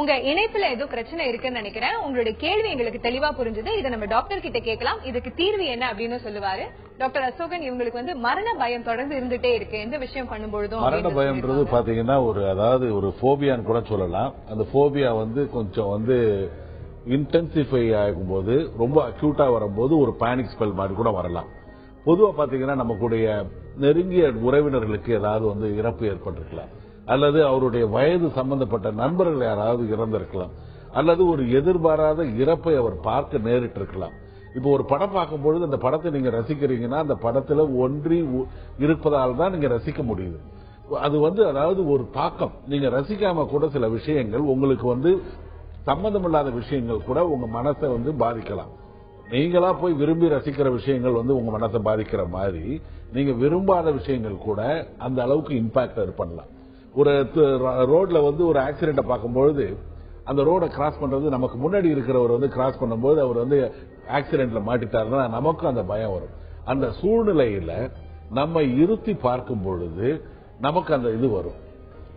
உங்க இணைப்புல ஏதோ பிரச்சனை இருக்குன்னு நினைக்கிறேன். உங்களுடைய கேள்வி எங்களுக்கு தெளிவா புரிஞ்சது. இதை நம்ம டாக்டர் கிட்ட கேட்கலாம். இதுக்கு தீர்வு என்ன அப்படின்னு சொல்லுவாரு டாக்டர் அசோகன். இவங்களுக்கு வந்து மரண பயம் தொடர்ந்து இருந்துட்டே இருக்கு, எந்த விஷயம் பண்ணும்பொழுதும். மரண பயம்ன்றது பாத்தீங்கன்னா அதாவது ஒரு போபியான்னு கூட சொல்லலாம். அந்த போபியா வந்து கொஞ்சம் வந்து இன்டென்சிஃபை ஆகும்போது, ரொம்ப அக்யூட்டா வரும்போது ஒரு பேனிக் ஸ்பெல் மாதிரி கூட வரலாம். பொதுவா பாத்தீங்கன்னா நமக்குடைய நெருங்கிய உறவினர்களுக்கு ஏதாவது வந்து இறப்பு ஏற்பட்டிருக்கலாம், அல்லது அவருடைய வயது சம்பந்தப்பட்ட நண்பர்கள் யாராவது இறந்திருக்கலாம், அல்லது ஒரு எதிர்பாராத இறப்பை அவர் பார்க்க நேரிட்டிருக்கலாம். இப்போ ஒரு படம் பார்க்கும்பொழுது அந்த படத்தை நீங்க ரசிக்கிறீங்கன்னா அந்த படத்துல ஒன்றி இருப்பதால் தான் நீங்க ரசிக்க முடியுது. அது வந்து அதாவது ஒரு தாக்கம். நீங்க ரசிக்காம கூட சில விஷயங்கள் உங்களுக்கு வந்து சம்பந்தமில்லாத விஷயங்கள் கூட உங்க மனசை வந்து பாதிக்கலாம். நீங்களா போய் விரும்பி ரசிக்கிற விஷயங்கள் வந்து உங்க மனசை பாதிக்கிற மாதிரி நீங்க விரும்பாத விஷயங்கள் கூட அந்த அளவுக்கு இம்பாக்ட் பண்ணலாம். ஒரு ரோட்ல வந்து ஒரு ஆக்சிடென்ட் பார்க்கும்பொழுது அந்த ரோட கிராஸ் பண்றது, நமக்கு முன்னாடி இருக்கிறவர் வந்து கிராஸ் பண்ணும்போது அவர் வந்து ஆக்சிடென்ட்ல மாட்டிட்டாருன்னா நமக்கும் அந்த பயம் வரும். அந்த சூழ்நிலையில நம்ம இருத்தி பார்க்கும் பொழுது நமக்கு அந்த இது வரும்.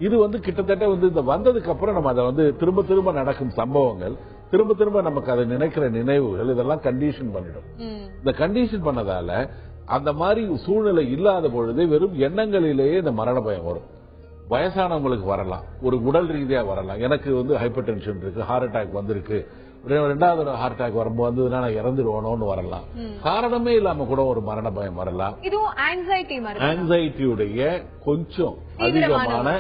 இது வந்து கிட்டத்தட்ட வந்து இந்த வந்ததுக்கு அப்புறம் நம்ம அதை வந்து திரும்ப திரும்ப நடக்கும் சம்பவங்கள், திரும்ப திரும்ப நமக்கு அதை நினைக்கிற நினைவுகள், இதெல்லாம் கண்டிஷன் பண்ணிடும். இந்த கண்டிஷன் பண்ணதால அந்த மாதிரி சூழ்நிலை இல்லாத பொழுது வெறும் எண்ணங்களிலேயே இந்த மரண பயம் வரும். வயசானவங்களுக்கு வரலாம், ஒரு உடல் ரீதியா வரலாம். எனக்கு வந்து ஹைப்பர் டென்ஷன் இருக்கு, ஹார்ட் அட்டாக் வந்திருக்கு, 2வது ஹார்ட் அட்டாக் வரும்போது நான் இறந்துடுவானோன்னு வரலாம். காரணமே இல்லாம கூட ஒரு மரண பயம் வரலாம். ஆங்ஸைட்டியுடைய கொஞ்சம் அதிகமான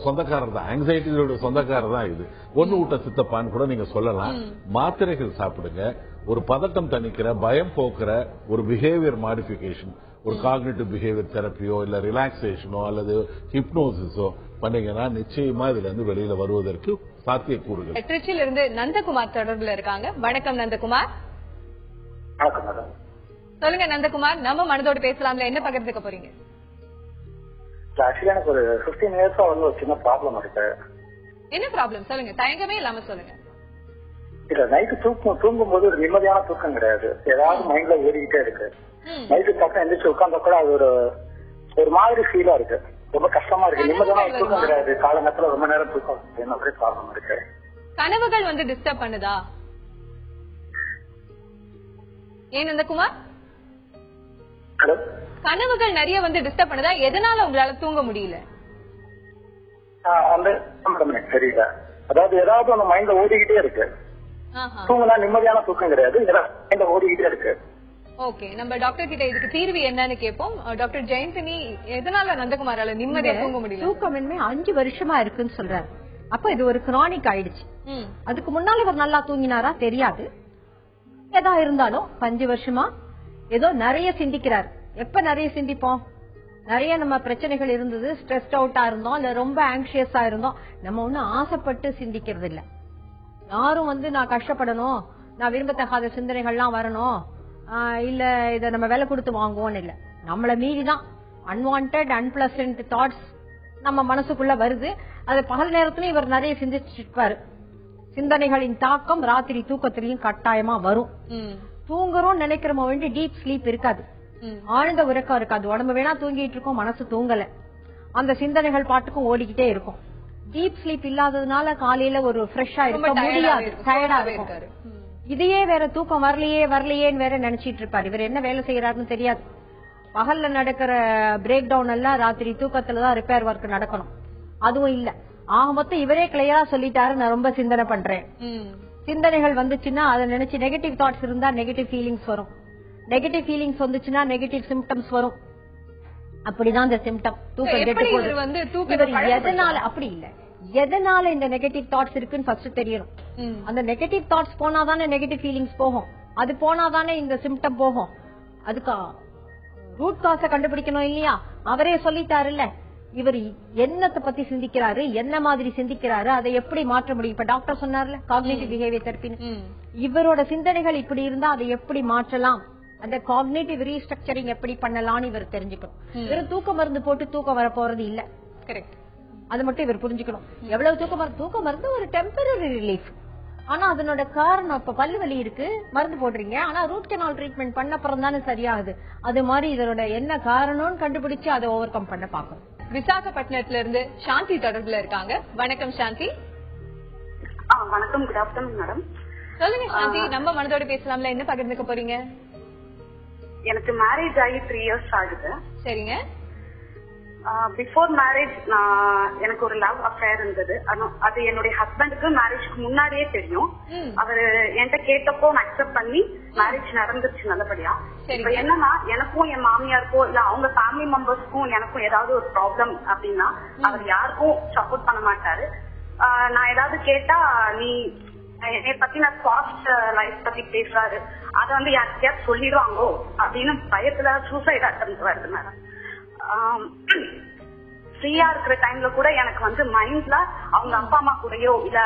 சொந்தக்காரர் தான், ஆங்ஸைட்டியோட சொந்தக்காரர் தான் இது. ஒண்ணு விட்ட சித்தப்பான்னு கூட நீங்க சொல்லலாம். மாத்திரைகள் சாப்பிடுங்க, ஒரு பதட்டம் தணிக்கிற, பயம் போக்குற ஒரு பிஹேவியர் மாடிஃபிகேஷன், ஒரு காக்னிட்டிவ் பிஹேவியர் தெரப்பியோ இல்ல ரிலாக்ஸேஷனோ அல்லது ஹிப்னோசிஸோ பண்ணீங்கன்னா நிச்சயமா இதுல இருந்து வெளியில வருவதற்கு சாத்தியக்கூறுகள். திருச்சியில இருந்து நந்தகுமார் தொடர்புல இருக்காங்க. வணக்கம் நந்தகுமார். சொல்லுங்க நந்தகுமார், நம்ம மனதோடு பேசலாம்ல, என்ன பகிர்ந்துக்க போறீங்க? ஆக்சுவலி எனக்கு ஒரு 15 இயர்ஸா வந்து ஒரு சின்ன ப்ராப்ளம் இருக்கு. என்ன ப்ராப்ளம் சொல்லுங்க, தயங்கமே இல்லாம சொல்லுங்க. இல்ல, நைட்டு தூங்கும் போது ஒரு நிம்மதியான தூக்கம் கிடையாது, ஏதாவது மைண்ட்ல ஓடிக்கிட்டே இருக்கு. நைட்டு பக்கம் எந்திரிச்சு உட்கார்ந்தா கூட அது ஒரு மாதிரி ஃபீலா இருக்கு, ரொம்ப கஷ்டமா இருக்கு. நிம்மதியான தூக்கம் கிடையாது, காலங்கத்துல ரொம்ப நேரம் தூக்கம், என்ன மாதிரி ப்ராப்ளம் இருக்கு. கனவுகள் வந்து டிஸ்டர்ப் பண்ணுதா? ஏன் நந்தகுமார், ஹலோ, கனவுகள் நிறைய வந்து டிஸ்டர்ப் பண்ணுதா? எதனால உங்களால தூங்க முடியல? தெரியல, அதாவது ஏதாவது ஒண்ணு மைண்ட்ல ஓடிக்கிட்டே இருக்கு. தூங்கினா நிம்மதியான தூக்கம் கிடையாது, மைண்ட்ல ஓடிக்கிட்டே இருக்கு. ஓகே, நம்ம டாக்டர் கிட்ட இதுக்கு தீர்வு என்னன்னு கேட்போம். டாக்டர் ஜெயந்தினி, எதனால நந்தகுமாரால நிம்மதியா தூங்க முடியல? தூக்கமின்மை 5 வருஷமா இருக்குன்னு சொல்றாரு. அப்ப இது ஒரு கிரானிக் ஆயிடுச்சு. அதுக்கு முன்னால இவர் நல்லா தூங்கினாரா தெரியாது. ஏதா இருந்தாலும் 5 வருஷமா ஏதோ நிறைய சிந்திக்கிறார். எப்ப நிறைய சிந்திப்போம்? நிறைய நம்ம பிரச்சனைகள் இருந்தது, ஸ்ட்ரெஸ்ட் அவுட்டா இருந்தோம், இல்ல ரொம்ப ஆங்ஷியஸா இருந்தோம். நம்ம ஒன்னும் ஆசைப்பட்டு சிந்திக்கிறது இல்ல. யாரும் வந்து நான் கஷ்டப்படணும், நான் விரும்பத்தகாத சிந்தனைகள்லாம் வரணும், இல்ல இத நம்ம விலை கொடுத்து வாங்குவோம் இல்ல, நம்மள மீறிதான் அன்வான்ட் அன்பிளசன்ட் தாட்ஸ் நம்ம மனசுக்குள்ள வருது. அது பகல் நேரத்திலயும் இவர் நிறைய சிந்திச்சுட்டு இருப்பாரு. சிந்தனைகளின் தாக்கம் ராத்திரி தூக்கத்திலையும் கட்டாயமா வரும். தூங்குறோம் நினைக்கிறோம் வேண்டி டீப் ஸ்லீப் இருக்காது, ஆழ்ந்த உறக்கம் இருக்காது. உடம்பு வேணா தூங்கிட்டு இருக்கோம், மனசு தூங்கல, அந்த சிந்தனைகள் பாட்டுக்கும் ஓடிக்கிட்டே இருக்கும். டீப் ஸ்லீப் இல்லாததுனால காலையில ஒரு ஃப்ரெஷ்ஷா இருக்க முடியாது, டயர்டா இருக்கும். இதையே வேற தூக்கம் வரலையேன்னு வேற நினைச்சிட்டு இருப்பாரு. இவர் என்ன வேலை செய்யறாருன்னு தெரியாது. பகல்ல நடக்கிற பிரேக் டவுன் எல்லாம் ராத்திரி தூக்கத்துலதான் ரிப்பேர் ஒர்க் நடக்கணும். அதுவும் இல்ல, ஆக மொத்தம் இவரே கிளியரா சொல்லிட்டாரு, நான் ரொம்ப சிந்தனை பண்றேன். சிந்தனைகள் வந்துச்சுன்னா அதை நினைச்சு நெகட்டிவ் தாட்ஸ் இருந்தா நெகட்டிவ் ஃபீலிங்ஸ் வரும், நெகட்டிவ் ஃபீலிங்ஸ் வந்துச்சுன்னா நெகட்டிவ் சிம்டம்ஸ் வரும். அப்படிதான் இந்த சிம்டம் தூக்கம் கெட்டு போகுது. எதனால அப்படி இல்ல, எதனால இந்த நெகட்டிவ் தாட்ஸ் இருக்குன்னு ஃபர்ஸ்ட் தெரியணும். அந்த நெகட்டிவ் தாட்ஸ் போனாதானே நெகட்டிவ் ஃபீலிங்ஸ் போகும், அது போனாதானே இந்த சிம்டம் போகும். அதுக்கு ரூட் காச கண்டுபிடிக்கணும் இல்லையா? அவரே சொல்லிட்டாருல்ல, இவர் என்னத்தை பத்தி சிந்திக்கிறாரு, என்ன மாதிரி சிந்திக்கிறாரு, அதை எப்படி மாற்ற முடியும். இப்ப டாக்டர் சொன்னார்ல காக்னிட்டிவ் பிஹேவியர் தெரபின்னு, இவரோட சிந்தனைகள் இப்படி இருந்தா அதை எப்படி மாற்றலாம், அந்த காக்னிட்டிவ் ரீஸ்ட்ரக்சரிங் எப்படி பண்ணலாம்னு இவர் தெரிஞ்சுக்கணும். வெறும் தூக்க மருந்து போட்டு தூக்கம் வர போறது இல்ல. கரெக்ட், அது மட்டும் இவர் புரிஞ்சுக்கணும். எவ்வளவு தூக்க மருந்து ஒரு டெம்பரரி ரிலீஃப், ஆனா அதனோட காரணம் இப்ப பல்லு வலி இருக்கு மருந்து போடுறீங்க, ஆனா ரூட் கெனால் ட்ரீட்மெண்ட் பண்ண அப்புறம் தானே சரியாகுது. அது மாதிரி இதனோட என்ன காரணம்னு கண்டுபிடிச்சு அதை ஓவர் கம் பண்ண பாக்கணும். விசாகப்பட்டினத்துல இருந்து சாந்தி தொடர்புல இருக்காங்க. வணக்கம் சாந்தி. வணக்கம், குட் ஆஃப்டர்நூன் மேடம். சொல்லுங்க சாந்தி, நம்ம மனதோட பேசலாம்ல, என்ன பகிர்ந்துக்க போறீங்க? எனக்கு மேரேஜ் ஆகி 3 years ஆகுது. சரிங்க. பிஃபோர் மேரேஜ் எனக்கு ஒரு லவ் அஃபேர் இருந்தது. அது என்னுடைய ஹஸ்பண்டுக்கு மேரேஜ்க்கு முன்னாடியே தெரியும். அவரு என்கிட்ட கேட்டப்போ நான் அக்செப்ட் பண்ணி மேரேஜ் நடந்துச்சு நல்லபடியா. இப்ப என்னன்னா, எனக்கும் என் மாமியாருக்கோ இல்ல அவங்க ஃபேமிலி மெம்பர்ஸ்க்கும் எனக்கும் ஏதாவது ஒரு ப்ராப்ளம் அப்படின்னா அவர் யாருக்கும் சப்போர்ட் பண்ண மாட்டாரு. நான் ஏதாவது கேட்டா நீ என்னை பத்தி நான் ஃபாஸ்ட் லைஃப் பத்தி பேசுறாரு, அதை வந்து யாருக்கையாவது சொல்லிடுவாங்கோ அப்படின்னு பயத்துல சூசைட் அட்டெம்ப்ட் வருது மேடம். ஃப்ரீயா இருக்கிற டைம்ல கூட எனக்கு வந்து மைண்ட்ல அவங்க அப்பா அம்மா கூடயோ இல்ல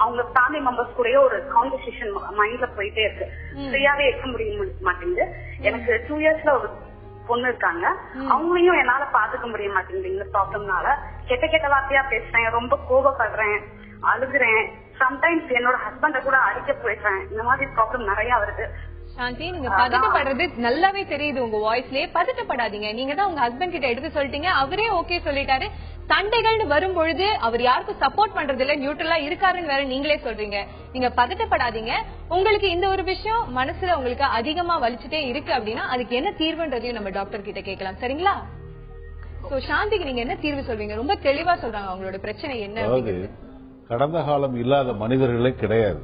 அவங்க ஃபேமிலி மெம்பர்ஸ் கூடயோ ஒரு கான்வர்சேஷன் மைண்ட்ல போயிட்டே இருக்கு. ஃப்ரீயாவே இருக்க முடிய மாட்டேங்குது. எனக்கு 2 yearsல ஒரு பொண்ணு இருக்காங்க, அவங்களையும் என்னால பாத்துக்க முடிய மாட்டேங்குது இந்த ப்ராப்ளம்னால. கெட்ட வார்த்தையா பேசுறேன், ரொம்ப கோபப்படுறேன், அழுகுறேன், சம்டைம்ஸ் என்னோட ஹஸ்பண்ட கூட அடிக்க போயிடுறேன். இந்த மாதிரி ப்ராப்ளம் நிறைய வருது. சாந்தி, நீங்க பதட்டப்படுறது நல்லாவே தெரியுது உங்க வாய்ஸ்லயே. பதட்டப்படாதீங்க, நீங்க தான் உங்க ஹஸ்பண்ட் கிட்ட எடுத்து சொல்லிட்டீங்க, அவரே ஓகே சொல்லிட்டாரு. சண்டைகள்னு வரும் பொழுது அவர் யாருக்கும் சப்போர்ட் பண்றது இல்ல, நியூட்ரலா இருக்காருன்னு வேற நீங்களே சொல்றீங்க. நீங்க பதட்டப்படாதீங்க. உங்களுக்கு இந்த ஒரு விஷயம் மனசுல உங்களுக்கு அதிகமா வலிச்சுட்டே இருக்கு அப்படின்னா அதுக்கு என்ன தீர்வுன்றதையும் நம்ம டாக்டர் கிட்ட கேட்கலாம், சரிங்களா? சோ சாந்திக்கு நீங்க என்ன தீர்வு சொல்வீங்க? ரொம்ப தெளிவா சொல்றாங்க அவங்களோட பிரச்சனை என்ன. கடந்த காலம் இல்லாத மனிதர்களே கிடையாது.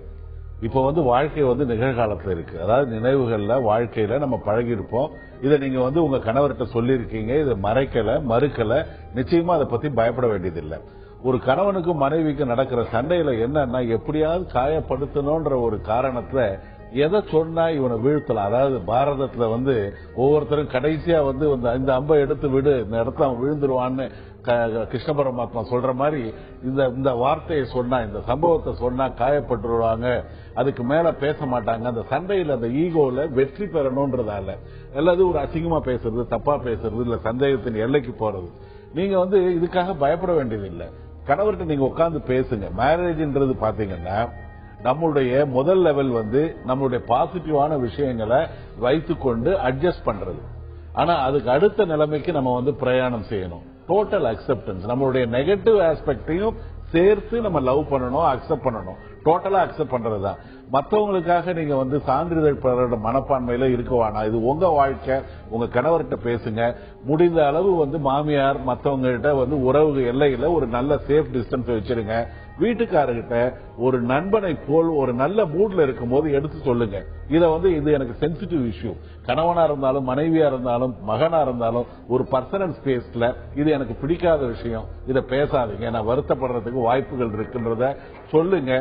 இப்ப வந்து வாழ்க்கை வந்து நிகழ்காலத்துல இருக்கு. அதாவது நினைவுகள்ல வாழ்க்கையில நம்ம பழகி இருப்போம். இதை நீங்க வந்து உங்க கணவர்கிட்ட சொல்லியிருக்கீங்க, இதை மறுக்கல, நிச்சயமா அதை பத்தி பயப்பட வேண்டியதில்லை. ஒரு கணவனுக்கும் மனைவிக்கும் நடக்கிற சண்டையில என்னன்னா, எப்படியாவது காயப்படுத்தணும்ன்ற ஒரு காரணத்துல எதை சொன்னா இவனை வீழ்த்தலாம். அதாவது பாரதத்துல வந்து ஒவ்வொருத்தரும் கடைசியா வந்து இந்த அம்பை எடுத்து விடு, இந்த இடத்துல அவன் விழுந்துருவான்னு கிருஷ்ண பரமாத்மா சொல்ற மாதிரி இந்த வார்த்தையை சொன்னா, இந்த சம்பவத்தை சொன்னா காயப்பட்டுருவாங்க, அதுக்கு மேல பேச மாட்டாங்க. அந்த சண்டையில அந்த ஈகோல வெற்றி பெறணும்ன்றதால அல்லது ஒரு அசிங்கமா பேசுறது, தப்பா பேசுறது, இல்ல சந்தேகத்தின் எல்லைக்கு போறது. நீங்க வந்து இதுக்காக பயப்பட வேண்டியது இல்லை. கணவர்கிட்ட நீங்க உட்கார்ந்து பேசுங்க. மேரேஜ்ன்றது பாத்தீங்கன்னா நம்மளுடைய முதல் லெவல் வந்து நம்மளுடைய பாசிட்டிவான விஷயங்களை வைத்துக்கொண்டு அட்ஜஸ்ட் பண்றது. ஆனா அதுக்கு அடுத்த நிலைமைக்கு நம்ம வந்து பிரயாணம் செய்யணும். டோட்டல் அக்செப்டன்ஸ், நம்மளுடைய நெகட்டிவ் ஆஸ்பெக்டையும் சேர்த்து நம்ம லவ் பண்ணணும், அக்செப்ட் பண்ணணும். டோட்டலா அக்செப்ட் பண்றதுதான். மற்றவங்களுக்காக நீங்க வந்து சான்றிதழ் பெற மனப்பான்மையில இருக்குவானா. இது உங்க வாழ்க்கை, உங்க கணவர்கிட்ட பேசுங்க. முடிந்த அளவு வந்து மாமியார் மற்றவங்க கிட்ட வந்து உறவு எல்லையில ஒரு நல்ல சேஃப் டிஸ்டன்ஸ் வச்சிருங்க. வீட்டுக்காரர்கிட்ட ஒரு நண்பனை போல் ஒரு நல்ல மூட்ல இருக்கும் போது எடுத்து சொல்லுங்க. இத வந்து இது எனக்கு சென்சிட்டிவ் இஷ்யூ. கணவனா இருந்தாலும் மனைவியா இருந்தாலும் மகனா இருந்தாலும் ஒரு பர்சனல் ஸ்பேஸ்ல இது எனக்கு பிடிக்காத விஷயம், இதை பேசாதீங்க, நான் வருத்தப்படுறதுக்கு வாய்ப்புகள் இருக்குன்றத சொல்லுங்க.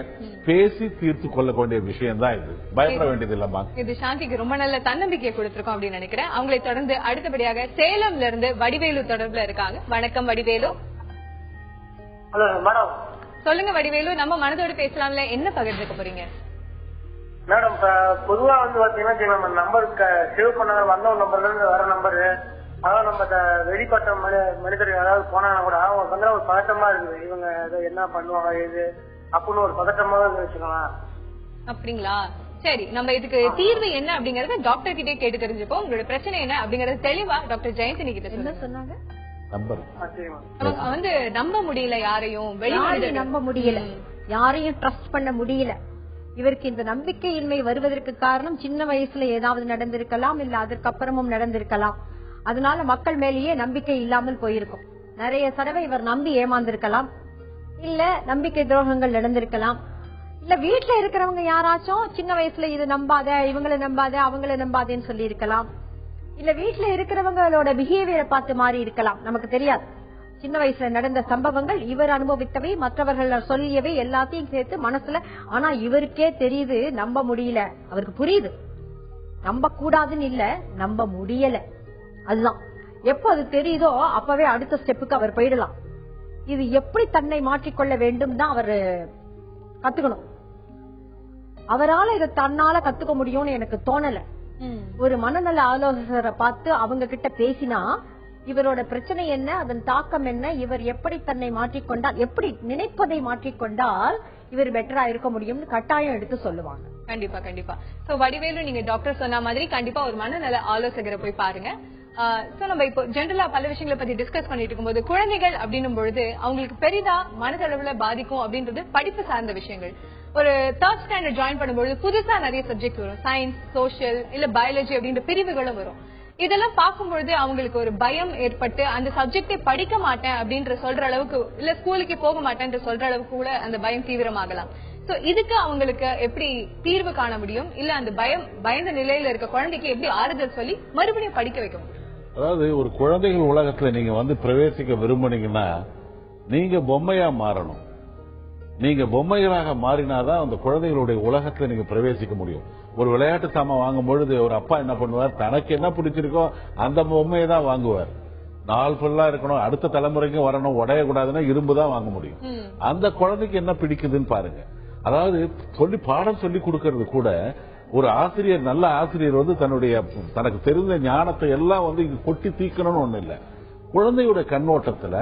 பேசி தீர்த்து கொள்ள வேண்டிய விஷயம் தான் இது. பயப்பட வேண்டியது இல்லம்மா. இது சாந்திக்கு ரொம்ப நல்ல தன்னம்பிக்கை கொடுத்திருக்கோம் அப்படின்னு நினைக்கிறேன். அவங்களை தொடர்ந்து அடுத்தபடியாக சேலம்ல இருந்து வடிவேலு தொடர்புல இருக்காங்க. வணக்கம் வடிவேலு. Hello madam. சொல்லுங்க வடிவேலு, நம்ம மனதோடு பேசலாம்ல, என்ன பகிர்ந்துக்க போறீங்க? மேடம் பொதுவா வந்து பாத்தீங்கன்னா நம்ம நம்பர் சேவ் பண்ண வந்த நம்பர்ல இருந்து வர நம்பரு, அதாவது நம்ம வெளிப்பட்ட மனிதர்கள் ஏதாவது போனா கூட அவங்க வந்து ஒரு பதட்டமா இருக்குது. இவங்க என்ன பண்ணுவாங்க இது அப்படின்னு ஒரு பதட்டமா வச்சுக்கலாம். அப்படிங்களா? சரி, நம்ம இதுக்கு தீர்வு என்ன அப்படிங்கறத டாக்டர் கிட்டே கேட்டு தெரிஞ்சுப்போம். உங்களோட பிரச்சனை என்ன அப்படிங்கறது தெளிவா டாக்டர் ஜெயந்தினி கிட்ட சொன்னாங்க. வந்து நம்ப முடியல, யாரையும் வெளியே நம்ப முடியல, யாரையும் ட்ரஸ்ட் பண்ண முடியல. இவருக்கு இந்த நம்பிக்கையின்மை வருவதற்கு காரணம் சின்ன வயசுல ஏதாவது நடந்திருக்கலாம், இல்ல அதற்கப்புறமும் நடந்திருக்கலாம். அதனால மக்கள் மேலேயே நம்பிக்கை இல்லாமல் போயிருக்கும். நிறைய தடவை இவர் நம்பி ஏமாந்திருக்கலாம், இல்ல நம்பிக்கை துரோகங்கள் நடந்திருக்கலாம், இல்ல வீட்டுல இருக்கிறவங்க யாராச்சும் சின்ன வயசுல இது நம்பாத, இவங்களை நம்பாத, அவங்களை நம்பாதேன்னு சொல்லி இருக்கலாம். இல்ல வீட்டுல இருக்கிறவங்களோட பிஹேவியரை பார்த்து மாறி இருக்கலாம், நமக்கு தெரியாது. சின்ன வயசுல நடந்த சம்பவங்கள், இவர் அனுபவித்தவை, மற்றவர்கள் சொல்லியவை எல்லாத்தையும் சேர்த்து மனசுல. ஆனா இவருக்கே தெரியுது, நம்ப முடியல. அவருக்கு புரியுது நம்ப கூடாதுன்னு இல்ல, நம்ப முடியல. அதுதான் எப்ப அது தெரியுதோ அப்பவே அடுத்த ஸ்டெப்புக்கு அவர் போயிடலாம். இது எப்படி தன்னை மாற்றிக்கொள்ள வேண்டும் தான் அவர் கத்துக்கணும். அவரால் இதை தன்னால கத்துக்க முடியும்னு எனக்கு தோணல. ஒரு மனநல ஆலோசகரை பார்த்து அவங்க கிட்ட பேசினா இவரோட பிரச்சனை என்ன, அதன் தாக்கம் என்ன, இவர் எப்படி தன்னை மாற்றிக்கொண்டால், எப்படி நினைப்பதை மாற்றிக்கொண்டால் இவர் பெட்டரா இருக்க முடியும்னு கட்டாயம் எடுத்து சொல்லுவாங்க. கண்டிப்பா கண்டிப்பா. சோ வடிவேலு, நீங்க டாக்டர் சொன்ன மாதிரி கண்டிப்பா ஒரு மனநல ஆலோசகரை போய் பாருங்க. நம்ம இப்போ ஜெனரலா பல விஷயங்களை பத்தி டிஸ்கஸ் பண்ணிட்டு இருக்கும்போது, குழந்தைகள் அப்படின்னும் பொழுது அவங்களுக்கு பெரிதா மனதளவுல பாதிக்கும் அப்படின்றது படிப்பு சார்ந்த விஷயங்கள். ஒரு 3rd ஸ்டாண்டர்ட் ஜாயின் பண்ணும்போது புதுசா நிறைய சப்ஜெக்ட் வரும், சயின்ஸ், சோசியல், இல்ல பயாலஜி அப்படின்ற பிரிவுகளும் வரும். இதெல்லாம் பார்க்கும்பொழுது அவங்களுக்கு ஒரு பயம் ஏற்பட்டு அந்த சப்ஜெக்டை படிக்க மாட்டேன் அப்படின்ற சொல்ற அளவுக்கு, இல்ல ஸ்கூலுக்கு போக மாட்டேன் சொல்ற அளவுக்கு கூட அந்த பயம் தீவிரமாகலாம். சோ இதுக்கு அவங்களுக்கு எப்படி தீர்வு காண முடியும், இல்ல அந்த பயந்த நிலையில இருக்க குழந்தைக்கு எப்படி ஆறுதல் சொல்லி மறுபடியும் படிக்க வைக்க முடியும்? அதாவது ஒரு குழந்தைகள் உலகத்துல நீங்க வந்து பிரவேசிக்க விரும்புனீங்கன்னா நீங்க பொம்மையா மாறணும். நீங்க பொம்மைகளாக மாறினாதான் அந்த குழந்தைகளுடைய உலகத்துல நீங்க பிரவேசிக்க முடியும். ஒரு விளையாட்டு சாமான் வாங்கும் பொழுது ஒரு அப்பா என்ன பண்ணுவார், தனக்கு என்ன பிடிச்சிருக்கோ அந்த பொம்மையை தான் வாங்குவார். நாள் ஃபுல்லா இருக்கணும், அடுத்த தலைமுறைக்கும் வரணும், உடையக்கூடாதுன்னா இரும்பு தான் வாங்க முடியும். அந்த குழந்தைக்கு என்ன பிடிக்குதுன்னு பாருங்க. அதாவது பாடம் சொல்லி கொடுக்கறது கூட ஒரு ஆசிரியர், நல்ல ஆசிரியர் வந்து தனக்கு தெரிந்த ஞானத்தை எல்லாம் வந்து இங்க கொட்டி தீக்கணும்னு ஒண்ணு இல்ல. குழந்தையோட கண்ணோட்டத்துல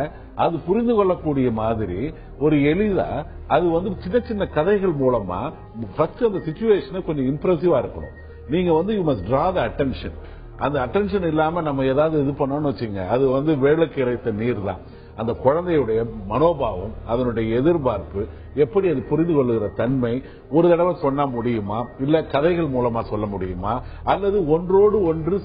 அது புரிந்து கொள்ளக்கூடிய மாதிரி ஒரு எளிதா அது வந்து சின்ன சின்ன கதைகள் மூலமா ஃபர்ஸ்ட் அந்த சிச்சுவேஷனை கொஞ்சம் இம்ப்ரெசிவா இருக்கணும். நீங்க வந்து you must draw the attention. அந்த அட்டென்ஷன் இல்லாம நம்ம ஏதாவது இது பண்ணணும்னு வச்சுங்க, அது வந்து வேலைக்கு இறைத்த நீர் தான். அந்த குழந்தையுடைய மனோபாவம், அதனுடைய எதிர்பார்ப்பு, எப்படி அது புரிந்து கொள்ளுகிற தன்மை ஒரு தடவை சொன்னா முடியுமா, இல்ல கதைகள் மூலமா சொல்ல முடியுமா, அல்லது ஒன்றோடு ஒன்று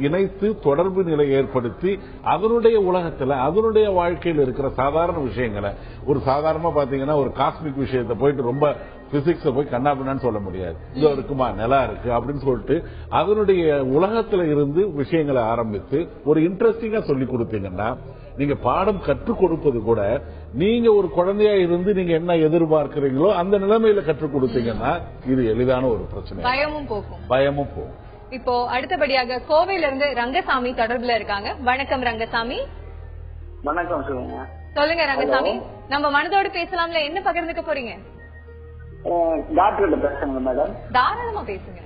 இணைத்து தொடர்பு நிலை ஏற்படுத்தி அதனுடைய உலகத்துல அதனுடைய வாழ்க்கையில் இருக்கிற சாதாரண விஷயங்களை, ஒரு சாதாரணமா பாத்தீங்கன்னா ஒரு காஸ்மிக் விஷயத்தை போயிட்டு ரொம்ப பிசிக்ஸ போய் கண்ணாபின்னு சொல்ல முடியாது. இதோ இருக்குமா, நிலா இருக்கு அப்படின்னு சொல்லிட்டு அதனுடைய உலகத்துல இருந்து விஷயங்களை ஆரம்பித்து ஒரு இன்ட்ரெஸ்டிங்கா சொல்லி கொடுத்தீங்கன்னா, நீங்க பாடம் கற்றுக் கொடுப்பது கூட நீங்க ஒரு குழந்தையா இருந்து நீங்க என்ன எதிர்பார்க்கிறீங்களோ அந்த நிலைமையில கற்றுக் கொடுத்தீங்கன்னா இது எளிதான ஒரு பிரச்சனை, பயமும் போகும். இப்போ அடுத்தபடியாக கோவையில இருந்து ரங்கசாமி தொடர்புல இருக்காங்க. வணக்கம் ரங்கசாமி. வணக்கம். சொல்லுங்க ரங்கசாமி, நம்ம மனதோடு பேசலாம்ல, என்ன பகிர்ந்துக்க போறீங்க? டாக்டர் பேசுங்க மேடம். தாராளமா பேசுங்க.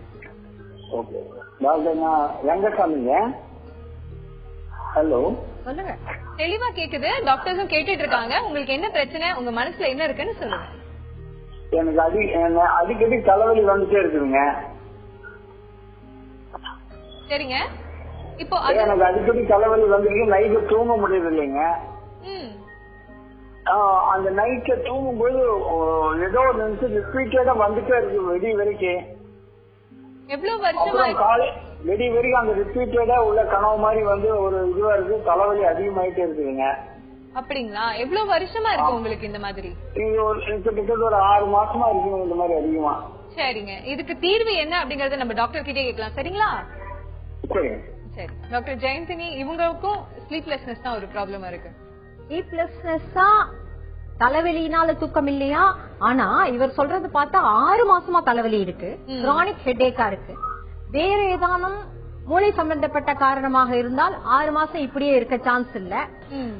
ஓகே டாக்டர், நான் ரங்கசாமிங்க. ஹலோ, சொல்லுங்க. தெளிவா கேக்குது, டாக்டர்ஸும் கேட்டுட்டு இருக்காங்க. உங்களுக்கு என்ன பிரச்சனை, உங்க மனசுல என்ன இருக்குன்னு சொல்லுங்க. எனக்கு அடிக்கடி தலைவலி வந்துட்டே இருக்குதுங்க. சரிங்க. இப்போ எனக்கு அடிக்கடி தலைவலி வந்துருக்கு, நைட்டு தூங்க முடியது இல்லைங்க. அந்த நைட்ல தூங்கும்போது ஏதோ ஒரு நிமிஷம் ரிப்பீட்டடா வந்துட்டே இருக்கு வெடி வரைக்கும். எவ்வளவு வருஷமா வெடி வரைக்கும் அந்த ரிப்பீட்டடா உள்ள கனவு மாதிரி வந்து ஒரு இதுவா இருக்கு, தலைவலி அதிகமாயிட்டே இருக்குதுங்க. அப்படிங்களா? எவ்வளவு வருஷமா இருக்கு உங்களுக்கு இந்த மாதிரி? கிட்டத்தட்ட ஒரு 6 மாசமா இருக்குங்க இந்த மாதிரி அதிகமா. சரிங்க, இதுக்கு தீர்வு என்ன அப்படிங்கறத நம்ம டாக்டர் கிட்டே கேட்கலாம். சரிங்களா? சரி. டாக்டர் ஜெயந்தினி, இவங்களுக்கும் ஸ்லீப்லெஸ்னஸ் தான் ஒரு ப்ராப்ளம் இருக்கு. ஸ்லீப்லெஸ்னஸ் தலைவலினால தூக்கம் இல்லையா? ஆனா இவர் சொல்றது பார்த்தா 6 மாசமா தலைவலி இருக்கு, கிரானிக் ஹெட்டேக்கா இருக்கு. வேற ஏதானும் மூளை சம்பந்தப்பட்ட காரணமாக இருந்தால் 6 மாசம் இப்படியே இருக்க சான்ஸ் இல்ல.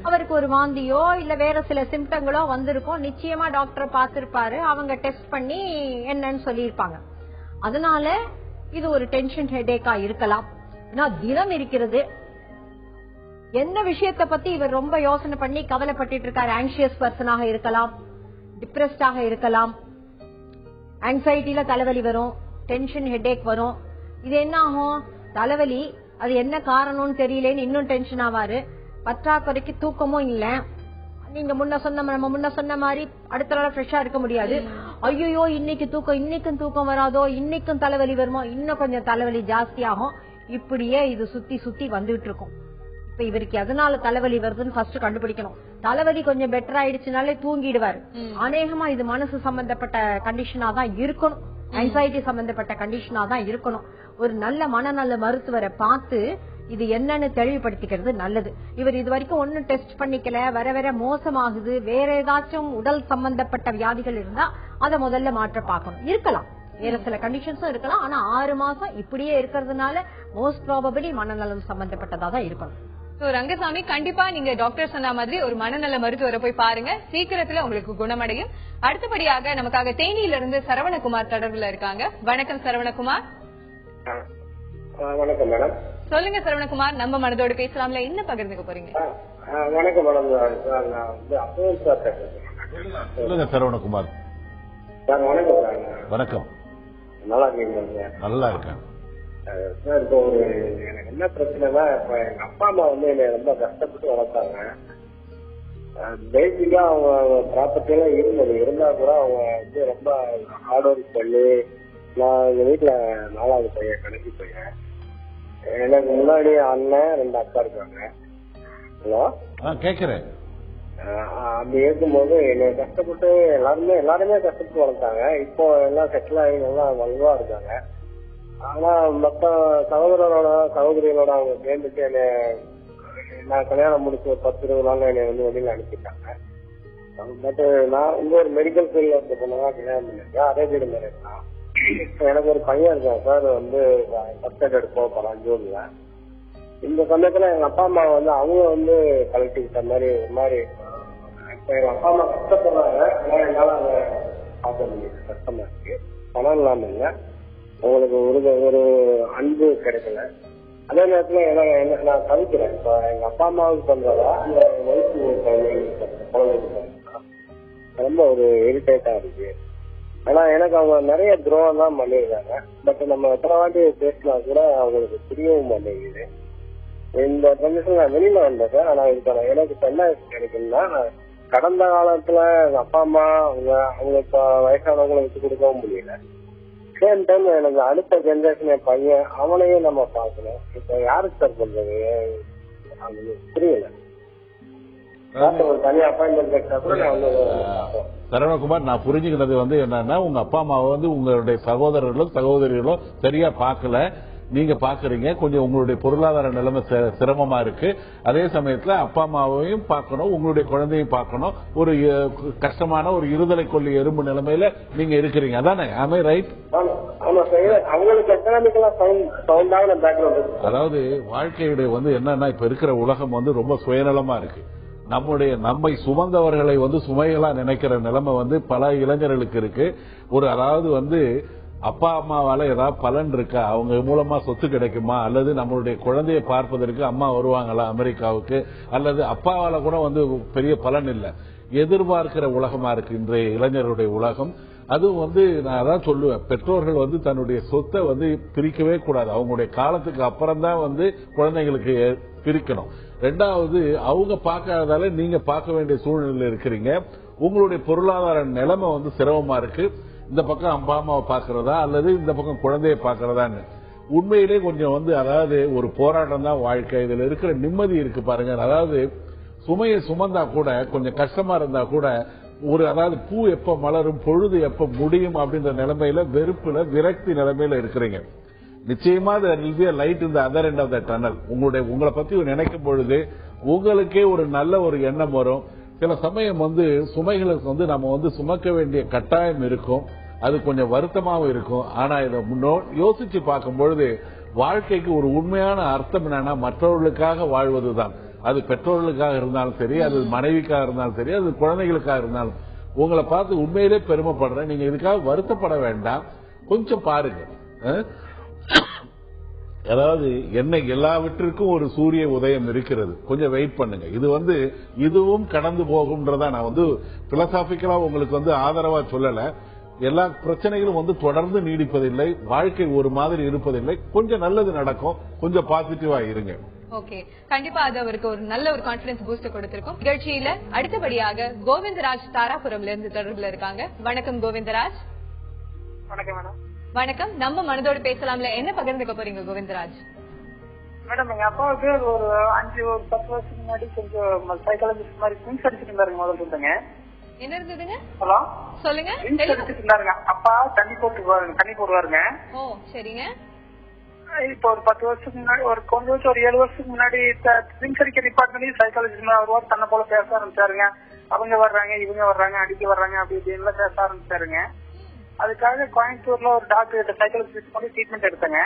அவருக்கு ஒரு வாந்தியோ இல்ல வேற சில சிம்டங்களோ வந்திருக்கும். நிச்சயமா டாக்டரை பார்த்திருப்பாரு. அவங்க டெஸ்ட் பண்ணி என்னன்னு சொல்லியிருப்பாங்க. அதனால இது ஒரு டென்ஷன் ஹெடேக்கா இருக்கலாம். தினம் இருக்கிறது. என்ன விஷயத்தை பத்தி இவர் ரொம்ப யோசனை பண்ணி கவலைப்பட்டு இருக்காரு. ஆங்ஷியஸ் பர்சனாக இருக்கலாம், டிப்ரெஸ்டாக இருக்கலாம். ஆங்ஸைட்டில தலைவலி வரும், டென்ஷன் ஹெடேக் வரும். இது என்ன ஆகும்? தலைவலி, அது என்ன காரணம்னு தெரியலன்னு இன்னும் டென்ஷன் ஆவாரு. பற்றாக்குறைக்கு தூக்கமும் இல்ல. நீங்க நம்ம முன்ன சொன்ன மாதிரி அடுத்த நாள் ஃப்ரெஷ்ஷா இருக்க முடியாது. ஐயோ இன்னைக்கும் தூக்கம் வராதோ, இன்னைக்கும் தலைவலி வருமோ, இன்னும் கொஞ்சம் தலைவலி ஜாஸ்தி ஆகும். இப்படியே இது சுத்தி சுத்தி வந்துட்டு இருக்கும். இப்ப இவருக்கு எதனால தலைவலி வருதுன்னு ஃபர்ஸ்ட் கண்டுபிடிக்கணும். தலைவலி கொஞ்சம் பெட்டர் ஆயிடுச்சுனாலே தூங்கிடுவாரு. அநேகமா இது மனசு சம்பந்தப்பட்ட கண்டிஷனா தான் இருக்கணும். ஆங்ஸைட்டி சம்பந்தப்பட்ட கண்டிஷனா தான் இருக்கணும். ஒரு நல்ல மனநல மருத்துவரை பார்த்து இது என்னன்னு தெளிவுபடுத்திக்கிறது நல்லது. இவர் இது வரைக்கும் ஒன்னும் டெஸ்ட் பண்ணிக்கல, வர மோசமாகுது, வேற ஏதாச்சும் உடல் சம்பந்தப்பட்ட வியாதிகள் இருந்தா அதை முதல்ல மாற்ற பார்க்கணும். இருக்கலாம், வேற சில கண்டிஷன்ஸும் இருக்கலாம். ஆனா 6 மாசம் இப்படியே இருக்கிறதுனால மோஸ்ட் ப்ராபபிலி மனநலம் சம்பந்தப்பட்டதா தான் இருக்கணும். ரங்கசாமி, கண்டிப்பா நீங்க டாக்டர் சொன்ன மாதிரி ஒரு மனநல மருத்துவரை போய் பாருங்க. சீக்கிரத்துல உங்களுக்கு குணமடையும். அடுத்தபடியாக நமக்காக தேனியில இருந்து சரவணகுமார் தொடர்புல இருக்காங்க. வணக்கம் சரவணகுமார். வணக்கம் மேடம். சொல்லுங்க சரவணகுமார், நம்ம மனதோடு பேசலாம்ல, என்ன பகிர்ந்துக்க போறீங்க? வணக்கம் மேடம். சொல்லுங்க சரவணகுமார். வணக்கம். வணக்கம். நல்லா இருக்கீங்க? நல்லா இருக்கேன் சார். இப்போ எனக்கு என்ன பிரச்சனைனா, இப்ப எங்க அப்பா அம்மா என்னை ரொம்ப கஷ்டப்பட்டு வளர்த்தாங்க. பேசிக்கா அவங்க ப்ராப்பர்ட்டி எல்லாம் இருந்தா கூட அவங்க ரொம்ப ஹார்ட் ஒர்க் பண்ணி, நான் எங்க வீட்டுல 4வது பையன், கடைசி பையன். எனக்கு முன்னாடி அண்ணன் 2 அக்கா இருக்காங்க. ஹலோ, கேக்குறேன். அப்படி இருக்கும்போது என்னை கஷ்டப்பட்டு எல்லாருமே கஷ்டப்பட்டு வளர்த்தாங்க. இப்போ எல்லாம் செட்டில் ஆகி நல்லா வலுவா இருக்காங்க. ஆனா மற்ற சகோதரிகளோட அவங்க சேர்ந்துட்டு நான் கல்யாணம் முடிச்சு ஒரு 10-20 நாள் என்னை வெளியில அனுப்பிட்டாங்க. பட் நான் ஒரு மெடிக்கல் ஃபீல்ட்ல இருந்த பொண்ணுதான் கல்யாணம் பண்ணிருக்கேன். அரேஞ்ச்டு மேரேஜ் தான். எனக்கு ஒரு பையன் இருக்கான் சார். ஃபர்ஸ்ட் எய்ட் எடுக்க போறான் ஜூன்ல. இந்த சமயத்துல எங்க அப்பா அம்மா அவங்க கலெக்டிவிட்ட மாதிரி இப்ப எங்க அப்பா அம்மா கஷ்டப்படுறாங்க. என்னால அதை பார்க்க முடியாது, கஷ்டமா இருக்கு. பணம் இல்லாம இல்ல, உங்களுக்கு ஒரு அன்பு கிடைக்கல. அதே நேரத்துல நான் தவிக்கிறேன். இப்ப எங்க அப்பா அம்மாவுக்கு பண்றதா இந்த வயசு குழந்தைக்கு ரொம்ப ஒரு இரிட்டேட்டா இருக்கு. ஆனா எனக்கு அவங்க நிறைய துரோகம் தான் பண்ணிருக்காங்க. பட் நம்ம எத்தனை வாட்டி பேசினா கூட அவங்களுக்கு புரியவும் மாட்டேங்குது. இந்த கண்டிஷன் நான் வெளியில வந்தேன் சார். ஆனா இதுக்கான எனக்கு என்ன கிடைக்குன்னா, கடந்த காலத்துல எங்க அப்பா அம்மா அவங்களுக்கு வயசானவங்களை விட்டு கொடுக்கவும் முடியல. சேம் டைம் எனக்கு அடுத்த ஜெனரேஷன் என் பையன், அவனையும் நம்ம பார்க்கணும். இப்ப யாருக்கு சார் பண்றது புரியல. தனி அப்பாயின்மெண்ட் கேட்டா கூட சரவணகுமார், நான் புரிஞ்சுக்கிறது என்னன்னா, உங்க அப்பா அம்மாவை உங்களுடைய சகோதரர்களும் சகோதரிகளும் சரியா பார்க்கல, நீங்க பாக்குறீங்க. கொஞ்சம் உங்களுடைய பொருளாதார நிலைமை சிரமமா இருக்கு. அதே சமயத்துல அப்பா அம்மாவையும் பார்க்கணும், உங்களுடைய குழந்தையும் பார்க்கணும். ஒரு கஷ்டமான ஒரு இருதலை கொல்லி எறும்பு நிலைமையில நீங்க இருக்கிறீங்க. அதானே? ஆமே ரைட். அதாவது வாழ்க்கையுடைய என்னன்னா, இப்ப இருக்கிற உலகம் ரொம்ப சுயநலமா இருக்கு. நம்மை சுமந்தவர்களை சுமைகளா நினைக்கிற நிலைமை பல இளைஞர்களுக்கு இருக்கு. அதாவது அப்பா அம்மாவால ஏதாவது பலன் இருக்கா, அவங்க மூலமா சொத்து கிடைக்குமா, அல்லது நம்மளுடைய குழந்தையை பார்ப்பதற்கு அம்மா வருவாங்களா அமெரிக்காவுக்கு, அல்லது அப்பாவால கூட பெரிய பலன் இல்லை. எதிர்பார்க்கிற உலகமா இருக்கு இன்றைய இளைஞருடைய உலகம். அதுவும் நான் அதான் சொல்லுவேன், பெற்றோர்கள் தன்னுடைய சொத்தை பிரிக்கவே கூடாது. அவங்களுடைய காலத்துக்கு அப்புறம் தான் குழந்தைங்களுக்கு பிரிக்கணும். 2வது, அவங்க பார்க்காததால நீங்க பார்க்க வேண்டிய சூழ்நிலையில் இருக்கிறீங்க. உங்களுடைய பொருளாதார நிலைமை சிரமமா இருக்கு. இந்த பக்கம் அப்பா அம்மாவை பாக்குறதா அல்லது இந்த பக்கம் குழந்தைய பாக்குறதான்னு உண்மையிலே கொஞ்சம் அதாவது ஒரு போராட்டம் தான் வாழ்க்கை. இதுல இருக்கிற நிம்மதி இருக்கு பாருங்க. அதாவது சுமையை சுமந்தா கூட கொஞ்சம் கஷ்டமா இருந்தா கூட அதாவது பூ எப்ப மலரும், பொழுது எப்ப முடியும் அப்படின்ற நிலைமையில வெறுப்புல விரக்தி நிலைமையில இருக்கிறீங்க. நிச்சயமா லைட் இந்த other end of the tunnel. உங்களை பத்தி நினைக்கும் பொழுது உங்களுக்கே ஒரு நல்ல ஒரு எண்ணம் வரும். சில சமயம் சுமைகளுக்கு நம்ம சுமக்க வேண்டிய கட்டாயம் இருக்கும். அது கொஞ்சம் வருத்தமாவும் இருக்கும். ஆனா இதை யோசிச்சு பார்க்கும் பொழுது வாழ்க்கைக்கு ஒரு உண்மையான அர்த்தம் என்னன்னா மற்றவர்களுக்காக வாழ்வதுதான். அது பெற்றோர்களுக்காக இருந்தாலும் சரி, அது மனைவிக்காக இருந்தாலும் சரி, அது குழந்தைகளுக்காக இருந்தாலும். உங்களை பார்த்து உண்மையிலே பெருமைப்படுறேன். நீங்க இதுக்காக வருத்தப்பட வேண்டாம். கொஞ்சம் பாருங்க. அதாவது என்ன எல்லாவற்றிற்கும் ஒரு சூரிய உதயம் இருக்கிறது. கொஞ்சம் வெயிட் பண்ணுங்க. இதுவும் கடந்து போகும்ன்றதா நான் பிலோசாபிக்கலா உங்களுக்கு ஆதரவா சொல்லல. எல்லா பிரச்சனைகளும் தொடர்ந்து நீடிப்பதில்லை. வாழ்க்கை ஒரு மாதிரி இருப்பதில்லை. கொஞ்சம் நல்லது நடக்கும். கொஞ்சம் பாசிட்டிவா இருங்க. ஓகே, கண்டிப்பா அது அவருக்கு ஒரு நல்ல ஒரு கான்பிடன்ஸ் பூஸ்ட் கொடுத்திருக்கும். நிகழ்ச்சியில அடுத்தபடியாக கோவிந்தராஜ் தாராபுரம்ல இருந்து தொடர்புல இருக்காங்க. வணக்கம் கோவிந்தராஜ். வணக்கம் மேடம். வணக்கம். நம்ம மனதோடு பேசலாம்ல என்ன பகிர்ந்துக்க போறீங்க கோவிந்தராஜ்? மேடம், எங்க அப்பாவுக்கு ஒரு 10 வருஷத்துக்கு முன்னாடி கொஞ்சம் சைக்காலஜிஸ்ட் மாதிரி ட்ரிங்க்ஸ் அடிச்சுட்டு இருந்தாருங்க. முதல்ல இருந்துங்க. என்ன இருந்ததுங்க? ஹலோ, சொல்லுங்க. ட்ரிங்க்ஸ் அடிச்சுட்டு இருந்தாருங்க. அப்பா தண்ணி போடுவாருங்க. ஓ சரிங்க. இப்போ ஒரு 10 வருஷத்துக்கு முன்னாடி ஒரு 7 வருஷத்துக்கு முன்னாடி ட்ரிங்க்ஸ் அடிக்கிற டிபார்ட்மெண்ட் சைக்காலஜிஸ்ட் வருவார். தன்னை போல பேச ஆரம்பிச்சாருங்க. அவங்க வர்றாங்க, இவங்க வர்றாங்க, அடிக்க வர்றாங்க, அப்படி இப்படின்னு பேச ஆரம்பிச்சாருங்க. அதுக்காக கோயம்புத்தூர்ல ஒரு டாக்டர் சைக்காலஜிஸ்ட் பண்ணி ட்ரீட்மெண்ட் எடுத்தேங்க.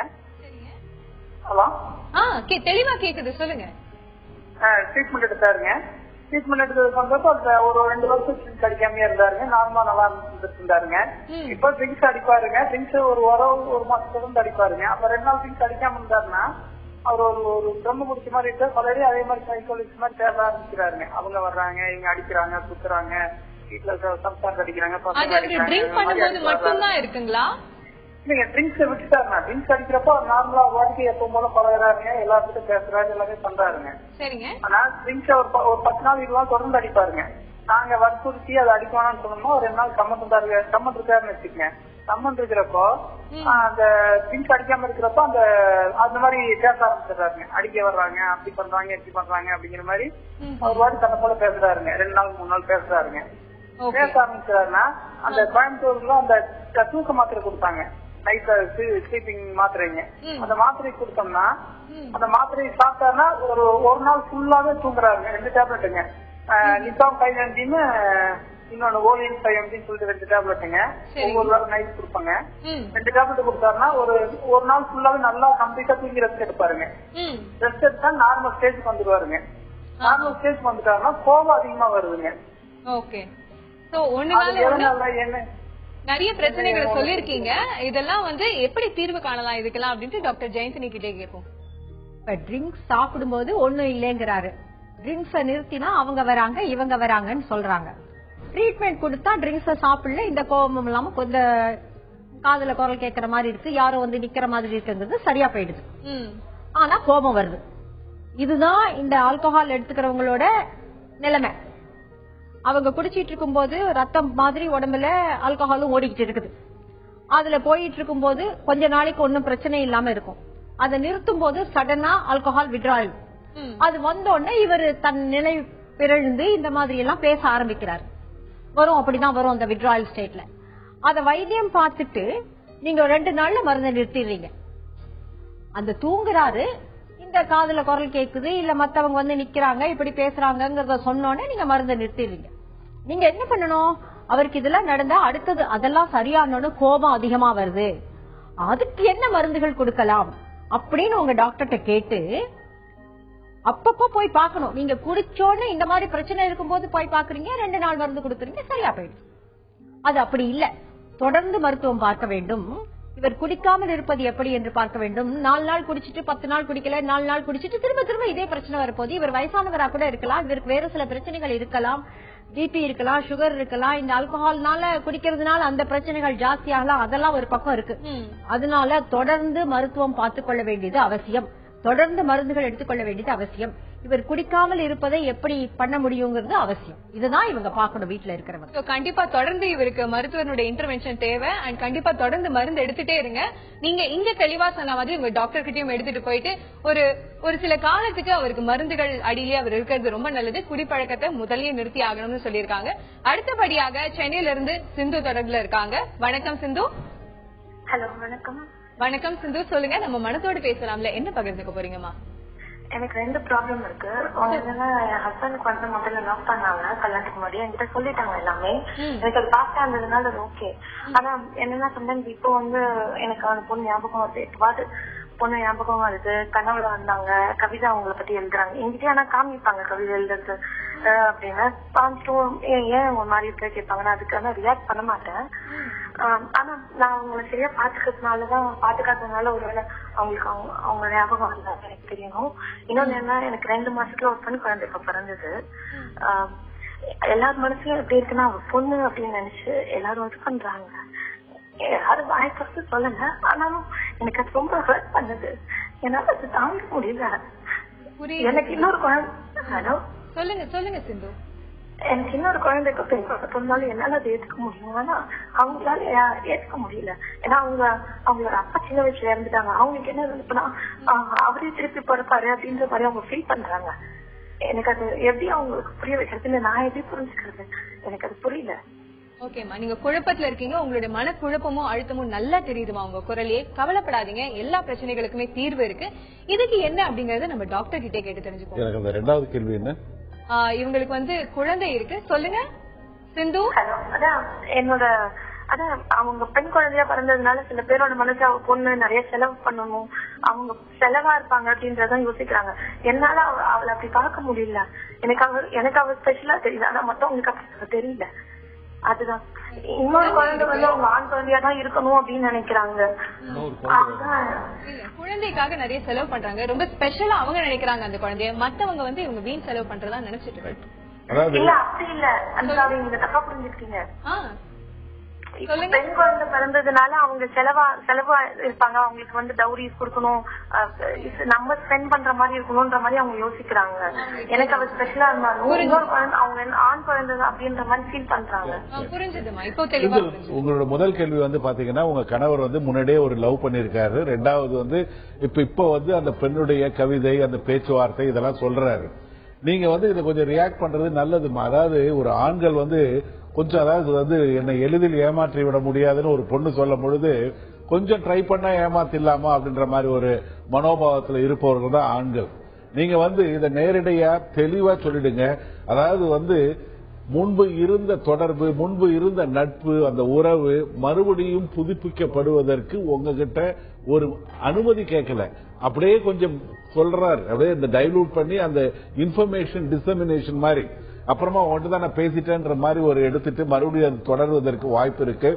ஹலோ, தெளிவா கேக்குது, சொல்லுங்க. ட்ரீட்மெண்ட் எடுத்தாருங்க. ட்ரீட்மெண்ட் எடுத்ததுக்கு வந்தப்போ ஒரு 2 வருஷம் ட்ரிங்க்ஸ் அடிக்காம இருந்தாருங்க. நார்மலா நல்லா இருந்தாருங்க. இப்போ ட்ரிங்க்ஸ் அடிப்பாருங்க. ட்ரிங்க்ஸ் ஒரு மாசத்துல அடிப்பாருங்க. அப்ப 2 நாள் ட்ரிங்க்ஸ் அடிக்காம இருந்தாருன்னா அவர் ஒரு ட்ரம் குடிச்ச மாதிரி இருக்காரு. பலரையும் அதே மாதிரி சைக்காலஜிஸ்ட் மாதிரி பேச ஆரம்பிக்கிறாருங்க. அவங்க வர்றாங்க, இவங்க அடிக்கிறாங்க, குத்துறாங்க, வீட்டுல சம்சாரம் அடிக்கிறாங்க, மட்டும்தான் இருக்குங்களா? நீங்க ட்ரிங்க்ஸ் விட்டுட்டாருன்னா ட்ரிங்க்ஸ் அடிக்கிறப்போ நார்மலா வாடிக்கை எப்போ போல பழகிறாருங்க, எல்லாத்துக்கும் பேசுறாரு, எல்லாமே பண்றாருங்க. ஆனா ட்ரிங்க்ஸ் ஒரு 10 நாள் 20 நாள் தொடர்ந்து அடிப்பாருங்க. நாங்க வற்புறுத்தி அதை அடிக்கணும்னு சொன்னோம்னா ஒரு 2 நாள் கம்மன் இருக்காருன்னு வச்சுக்கோங்க. கம்மன் இருக்கிறப்போ அந்த ட்ரிங்க்ஸ் அடிக்காம இருக்கிறப்போ அந்த மாதிரி பேச ஆரம்பிச்சிடறாருங்க. அடிக்க வர்றாங்க, அப்படி பண்றாங்க, இப்படி பண்றாங்க அப்படிங்கிற மாதிரி அவர் வாடி தன்னை போல பேசுறாருங்க. 2 நாள் 3 நாள் பேசுறாருங்க. பேச ஆரம்பிச்சாருன்னா அந்த கோயம்புத்தூர்ல அந்த தூக்க மாத்திரை கொடுத்தாங்க. நைட் ஸ்லீப்பிங் மாத்திரைங்க. அந்த மாத்திரை கொடுத்தோம்னா அந்த மாத்திரை சாப்பிட்டாருன்னா ஒரு நாள் ஃபுல்லாவே தூங்குறாருங்க. 2 டேப்லெட்டுங்க. நிப்பாம் 5 இன்னொன்னு ஓலியன் 5 சொல்லிட்டு 2 டேப்லெட்டுங்க. ஒவ்வொரு வாரம் நைட் கொடுப்பாங்க. 2 டேப்லெட் கொடுத்தாருன்னா ஒரு நாள் ஃபுல்லாவே நல்லா கம்ப்ளீட்டா தூங்கி ரெஸ்ட் எடுப்பாருங்க. ரெஸ்ட் எடுத்தா நார்மல் ஸ்டேஜ்க்கு வந்துருவாருங்க. நார்மல் ஸ்டேஜ் வந்துட்டாருன்னா கோபம் அதிகமா வருதுங்க. ஓகே, நிறைய பிரச்சனைகளை சொல்லிருக்கீங்க. இதெல்லாம் எப்படி தீர்வு காணலாம் இதுக்கெல்லாம் அப்படின்ட்டு டாக்டர் ஜெயந்தினி கிட்டே கேட்போம். இப்ப ட்ரிங்க்ஸ் சாப்பிடும்போது ஒண்ணும் இல்லைங்கிறாரு. ட்ரிங்க்ஸ நிறுத்தினா அவங்க வராங்க, இவங்க வராங்கன்னு சொல்றாங்க. ட்ரீட்மெண்ட் கொடுத்தா ட்ரிங்க்ஸ சாப்பிடல, இந்த கோபம் இல்லாம கொஞ்சம் காதுல குரல் கேட்கற மாதிரி இருக்கு, யாரும் நிக்கிற மாதிரி இருக்குங்கிறது சரியா போயிடுது. ஆனா கோபம் வருது. இதுதான் இந்த ஆல்கஹால் எடுத்துக்கிறவங்களோட நிலைமை. அவங்க குடிச்சிட்டு இருக்கும் போது ரத்தம் மாதிரி உடம்புல ஆல்கஹாலும் ஓடிக்கிட்டு இருக்குது. அதுல போயிட்டு இருக்கும் போது கொஞ்ச நாளைக்கு ஒன்னும் பிரச்சனை இல்லாம இருக்கும். அதை நிறுத்தும் போது சடனா ஆல்கஹால் விட்ராயல். அது வந்தோடனே இவர் தன் நிலை பிறழ்ந்து இந்த மாதிரி எல்லாம் பேச ஆரம்பிக்கிறார். வரும், அப்படிதான் வரும் அந்த விட்ராயல் ஸ்டேட்ல. அத வைத்தியம் பார்த்துட்டு நீங்க 2 நாள்ல மருந்தை நிறுத்திடுறீங்க. அந்த தூங்குறாரு, இந்த காதுல குரல் கேக்குது, இல்ல மத்தவங்க நிக்கிறாங்க, இப்படி பேசுறாங்கிறத சொன்னோன்னே நீங்க மருந்தை நிறுத்திடுறீங்க. நீங்க என்ன பண்ணணும்? அவருக்கு இதெல்லாம் நடந்தா அடுத்தது அதெல்லாம் சரியானோன்னு கோபம் அதிகமா வருது, அதுக்கு என்ன மருந்துகள் கொடுக்கலாம் அப்படின்னு உங்க டாக்டர்கிட்ட கேட்டு அப்பப்போ போய் பார்க்கணும். நீங்க குடிச்சோன்னு இந்த மாதிரி பிரச்சனை இருக்கும்போது போய் பாக்குறீங்க, 2 நாள் மருந்து கொடுக்குறீங்க, சரியா போயிடுது. அது அப்படி இல்ல, தொடர்ந்து மருத்துவம் பார்க்க வேண்டும். இவர் குடிக்காமல் இருப்பது எப்படி என்று பார்க்க வேண்டும். 4 நாள் குடிச்சிட்டு 10 நாள் குடிக்கல, 4 நாள் குடிச்சிட்டு திரும்ப திரும்ப இதே பிரச்சனை வரப்போது. இவர் வயசானவரா கூட இருக்கலாம், இவருக்கு வேற சில பிரச்சனைகள் இருக்கலாம், பிபி இருக்கலாம், சுகர் இருக்கலாம். இந்த ஆல்கஹால்னால குடிக்கிறதுனால அந்த பிரச்சனைகள் ஜாஸ்தியாகலாம், அதெல்லாம் ஒரு பக்கம் இருக்கு. அதனால தொடர்ந்து மருத்துவம் பார்த்துக் கொள்ள வேண்டியது அவசியம். தொடர்ந்து மருந்துகள் எடுத்துக்கொள்ள வேண்டியது அவசியம். இவர் குடிக்காமல் இருப்பதை எப்படி பண்ண முடியுங்கிறது அவசியம். இதுதான் இவங்க பாக்கணும் வீட்டுல இருக்கிறவங்க. கண்டிப்பா தொடர்ந்து இவருக்கு மருத்துவனுடைய இன்டர்வென்ஷன் தேவை. அண்ட் கண்டிப்பா தொடர்ந்து மருந்து எடுத்துட்டே இருங்க. நீங்க இங்க தெளிவா சொன்ன மாதிரி உங்க டாக்டர் கிட்டயும் எடுத்துட்டு போயிட்டு ஒரு சில காலத்துக்கு அவருக்கு மருந்துகள் அடியிலே அவர் இருக்கிறது ரொம்ப நல்லது. குடிப்பழக்கத்தை முதலே நிறுத்தி ஆகணும்னு சொல்லியிருக்காங்க. அடுத்தபடியாக சென்னையில இருந்து சிந்து தொடர்புல இருக்காங்க. வணக்கம் சிந்து. ஹலோ, வணக்கம். வணக்கம் சிந்து, சொல்லுங்க. நம்ம மனத்தோடு பேசலாம்ல, என்ன பகிர்ந்துக்க போறீங்கம்மா? எனக்கு 2 ப்ராப்ளம் இருக்கு. என்னன்னா, என் ஹஸ்பண்டுக்கு முதல்ல லாக் பண்ணாங்க கல்யாணத்துக்கு முன்னாடி, என்கிட்ட சொல்லிட்டாங்க எல்லாமே. எனக்கு அது பாஸ்டா இருந்ததுனால ஓகே. ஆனா என்னன்னா சம்டைம்ஸ் இப்போ எனக்கு அந்த பொண்ணு ஞாபகம் வருது. எப்பாவது பொண்ணு ஞாபகம் வருது, கனவுல வந்தாங்க, கவிதை அவங்களை பத்தி எழுதுறாங்க, என்கிட்ட ஆனா காமிப்பாங்க கவிதை எழுதுறது அப்படின்னு. ஏன் ஒரு மாதிரி இருக்க கேட்பாங்க, நான் அதுக்கான ரியாக்ட் பண்ண மாட்டேன். ஆனா நான் அவங்களை சரியா பாத்துக்காததுனால ஒருவேளை அவங்களுக்கு அவங்க ஞாபகம் வந்தாங்க எனக்கு தெரியணும். இன்னொன்னு என்ன, எனக்கு 2 மாசத்துல ஒரு பெண் குழந்தை இப்ப பிறந்தது. எல்லாரும் மனசுலயும் எப்படி இருக்குன்னா அவ பொண்ணு அப்படின்னு நினைச்சு எல்லாரும் இது பண்றாங்க. யாரும் வாய்ப்பு சொல்லல, ஆனாலும் எனக்கு அது ரொம்ப ஹர்ட் பண்ணுது. என்னால அது தாங்க முடியல. எனக்கு இன்னொரு குழந்தை ஹலோ சொல்லுங்க சிந்து. எனக்கு இன்னொரு குழந்தைக்கு பெண் குழந்தை பிறந்தாலும் என்னால அதை ஏத்துக்க முடியும். ஆனா அவங்களால ஏத்துக்க முடியல. ஏன்னா அவங்களோட அப்பா சின்ன வயசுல இறந்துட்டாங்க. அவங்களுக்கு என்ன நினைப்புனா அவரே திருப்பி பிறப்பாரு அப்படின்ற மாதிரி அவங்க ஃபீல் பண்றாங்க. எனக்கு அது எப்படி அவங்களுக்கு புரிய வைக்கிறது, இல்ல நான் எப்படி புரிஞ்சுக்கிறது, எனக்கு அது புரியல. ஓகேமா, நீங்க குழப்பத்துல இருக்கீங்க. உங்களுடைய மன குழப்பமும் அழுத்தமும் நல்லா தெரியுதுமா உங்க குரலே. கவலைப்படாதீங்க, எல்லா பிரச்சனைகளுக்குமே தீர்வு இருக்கு. இதுக்கு என்ன அப்படிங்கறத நம்ம டாக்டர் கிட்டே கேட்டு தெரிஞ்சுக்கோங்க. ரெண்டாவது கேள்வி என்ன? இவங்களுக்கு வந்து குழந்தை இருக்கு. சொல்லுங்க சிந்து. என்னோட அவங்க பெண் குழந்தையா பிறந்ததுனால சில பேரோட மனசு அவ பொண்ணு நிறைய செலவு பண்ணணும், அவங்க செலவா இருப்பாங்க அப்படின்றதான் யோசிக்கிறாங்க. என்னால அவளை அப்படி பார்க்க முடியல. எனக்கு அவ ஸ்பெஷலா தெரியல, ஆனா மத்தவங்களுக்கு அப்படி தெரியல. அதுதான் இன்னொரு குழந்தை வந்து அவங்க ஆண் குழந்தையா தான் இருக்கணும் அப்படின்னு நினைக்கிறாங்க. குழந்தைக்காக நிறைய செலவு பண்றாங்க, ரொம்ப ஸ்பெஷலா அவங்க நினைக்கிறாங்க அந்த குழந்தைய. மத்தவங்க வந்து இவங்க வீண் செலவு பண்றதா நினைச்சிட்டு இல்ல. அப்படி இல்ல, அந்த நீங்க தப்பா புரிஞ்சுக்கிட்டீங்க. பெண் குழந்தை பிறந்ததுனால அவங்க செலவா இருப்பாங்க, அவங்களுக்கு வந்து டவுரிஸ் கொடுக்கணும், நம்ம ஸ்பெண்ட் பண்ற மாதிரி இருக்கணும்ன்ற மாதிரி அவங்க யோசிக்கிறாங்க. எனக்கு அவ ஸ்பெஷலா இருந்தாலும் இன்னொரு குழந்தை அவங்க ஆண் குழந்தை அப்படின்ற மாதிரி ஃபீல் பண்றாங்க. உங்களோட முதல் கேள்வி வந்து பாத்தீங்கன்னா, உங்க கணவர் வந்து முன்னாடியே ஒரு லவ் பண்ணிருக்காரு. ரெண்டாவது வந்து இப்ப வந்து அந்த பெண்ணுடைய கவிதை, அந்த பேச்சுவார்த்தை இதெல்லாம் சொல்றாரு. நீங்க வந்து இதை கொஞ்சம் ரியாக்ட் பண்றது நல்லதுமா. அதாவது ஒரு ஆண்கள் வந்து கொஞ்சம், அதாவது வந்து என்னை எளிதில் ஏமாற்றி விட முடியாதுன்னு ஒரு பொண்ணு சொல்லும் பொழுது கொஞ்சம் ட்ரை பண்ணா ஏமாத்திடலாமா அப்படின்ற மாதிரி ஒரு மனோபாவத்தில் இருப்பவர்கள் தான் ஆண்கள். நீங்க வந்து இதை நேரடியா தெளிவா சொல்லிடுங்க. அதாவது வந்து முன்பு இருந்த தொடர்பு, முன்பு இருந்த நட்பு, அந்த உறவு மறுபடியும் புதுப்பிக்கப்படுவதற்கு உங்ககிட்ட ஒரு அனுமதி கேட்கல. அப்படியே கொஞ்சம் சொல்றாரு, அப்படியே இந்த டைலூட் பண்ணி அந்த இன்ஃபர்மேஷன் டிசமினேஷன் மாதிரி அப்புறமா ஒன்று தான் நான் பேசிட்டேன்ற மாதிரி ஒரு எடுத்துட்டு மறுபடியும் அது தொடர்வதற்கு வாய்ப்பு இருக்கு.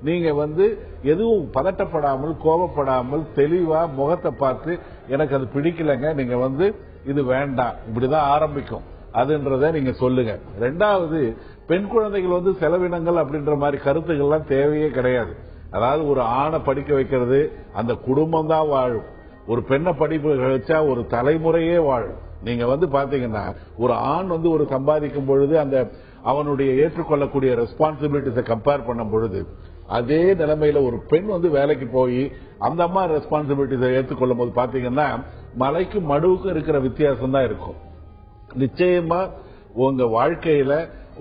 நீங்க வந்து எதுவும் பதட்டப்படாமல், கோபப்படாமல், தெளிவா முகத்தை பார்த்து எனக்கு அது பிடிக்கலங்க, நீங்க வந்து இது வேண்டாம், இப்படிதான் ஆரம்பிக்கும் அதுன்றத நீங்க சொல்லுங்க. ரெண்டாவது, பெண் குழந்தைகள் வந்து செலவினங்கள் அப்படின்ற மாதிரி கருத்துக்கள்லாம் தேவையே கிடையாது. அதாவது ஒரு ஆணை படிக்க வைக்கிறது அந்த குடும்பம் தான் வாழும். ஒரு பெண்ணை படிப்பு வச்சா ஒரு தலைமுறையே வாழும். நீங்க வந்து பாத்தீங்கன்னா ஒரு ஆண் வந்து ஒரு சம்பாதிக்கும் பொழுது அந்த அவனுடைய ஏற்றுக்கொள்ளக்கூடிய ரெஸ்பான்சிபிலிட்டிஸை கம்பேர் பண்ணும் பொழுது அதே நிலைமையில ஒரு பெண் வந்து வேலைக்கு போய் அந்த அம்மா ரெஸ்பான்சிபிலிட்டிஸை ஏற்றுக்கொள்ளும் போது பாத்தீங்கன்னா மலைக்கும் மடுவுக்கும் இருக்கிற வித்தியாசம் தான் இருக்கும். நிச்சயமா உங்க வாழ்க்கையில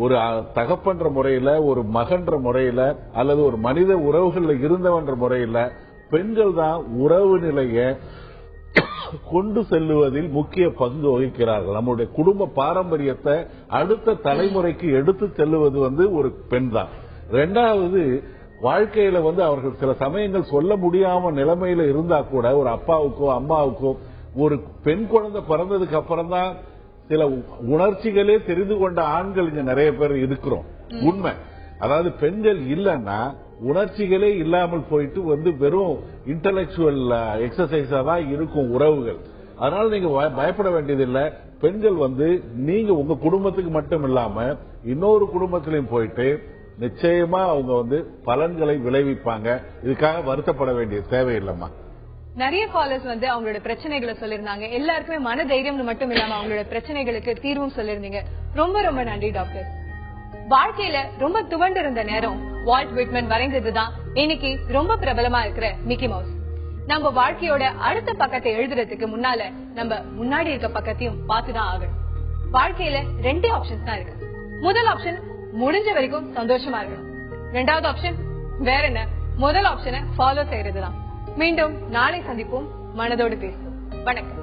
ஒரு தகப்பன்ற முறையில, ஒரு மகன்ற முறையில, அல்லது ஒரு மனித உறவுகள்ல இருந்தவன்ற முறையில பெண்கள் தான் உறவு நிலையை கொண்டு செல்லுவதில் முக்கிய பங்கு வகிக்கிறார்கள். நம்முடைய குடும்ப பாரம்பரியத்தை அடுத்த தலைமுறைக்கு எடுத்து செல்லுவது வந்து ஒரு பெண் தான். ரெண்டாவது, வாழ்க்கையில வந்து அவர்கள் சில சமயங்கள் சொல்ல முடியாம நிலைமையில இருந்தா கூட ஒரு அப்பாவுக்கோ அம்மாவுக்கோ ஒரு பெண் குழந்தை பிறந்ததுக்கு அப்புறம் தான் சில உணர்ச்சிகளே தெரிந்து கொண்ட ஆண்கள் இங்க நிறைய பேர் இருக்கிறோம். உண்மை. அதாவது பெண்கள் இல்லைன்னா உணர்ச்சிகளே இல்லாமல் போயிட்டு வந்து வெறும் இன்டலெக்சுவல் எக்ஸசைஸா தான் இருக்கும் உறவுகள். அதனால நீங்க பயப்பட வேண்டியதில்லை. பெண்கள் வந்து நீங்க உங்க குடும்பத்துக்கு மட்டும் இல்லாம இன்னொரு குடும்பத்திலையும் போயிட்டு நிச்சயமா அவங்க வந்து பலன்களை விளைவிப்பாங்க. இதுக்காக வருத்தப்பட வேண்டிய தேவையில்லைம்மா. நிறைய காலர்ஸ் வந்து அவங்களோட பிரச்சனைகளை சொல்லிருந்தாங்க. எல்லாருக்குமே மன தைரியம் மட்டும் இல்லாம அவங்களோட பிரச்சனைகளுக்கு தீர்வும் சொல்லிருந்தீங்க. ரொம்ப ரொம்ப நன்றி டாக்டர். வாழ்க்கையில ரொம்ப துவண்டு இருந்த நேரம் வால்ட் விட்மன் வரைந்ததுதான் இன்னைக்கு ரொம்ப பிரபலமா இருக்கிற மிக்கி மவுஸ். நம்ம வாழ்க்கையோட அடுத்த பக்கத்தை எழுதுறதுக்கு முன்னால நம்ம முன்னாடி இருக்க பக்கத்தையும் பார்த்துதான் ஆகணும். வாழ்க்கையில 2 ஆப்ஷன்ஸ் தான் இருக்கு. முதல் ஆப்ஷன் முடிஞ்ச வரைக்கும் சந்தோஷமா இருக்கணும். ரெண்டாவது ஆப்ஷன் வேற என்ன, முதல் ஆப்ஷனை ஃபாலோ செய்யறதுதான். மீண்டும் நாளை சந்திப்போம். மனதோடு பேசுவோம். வணக்கம்.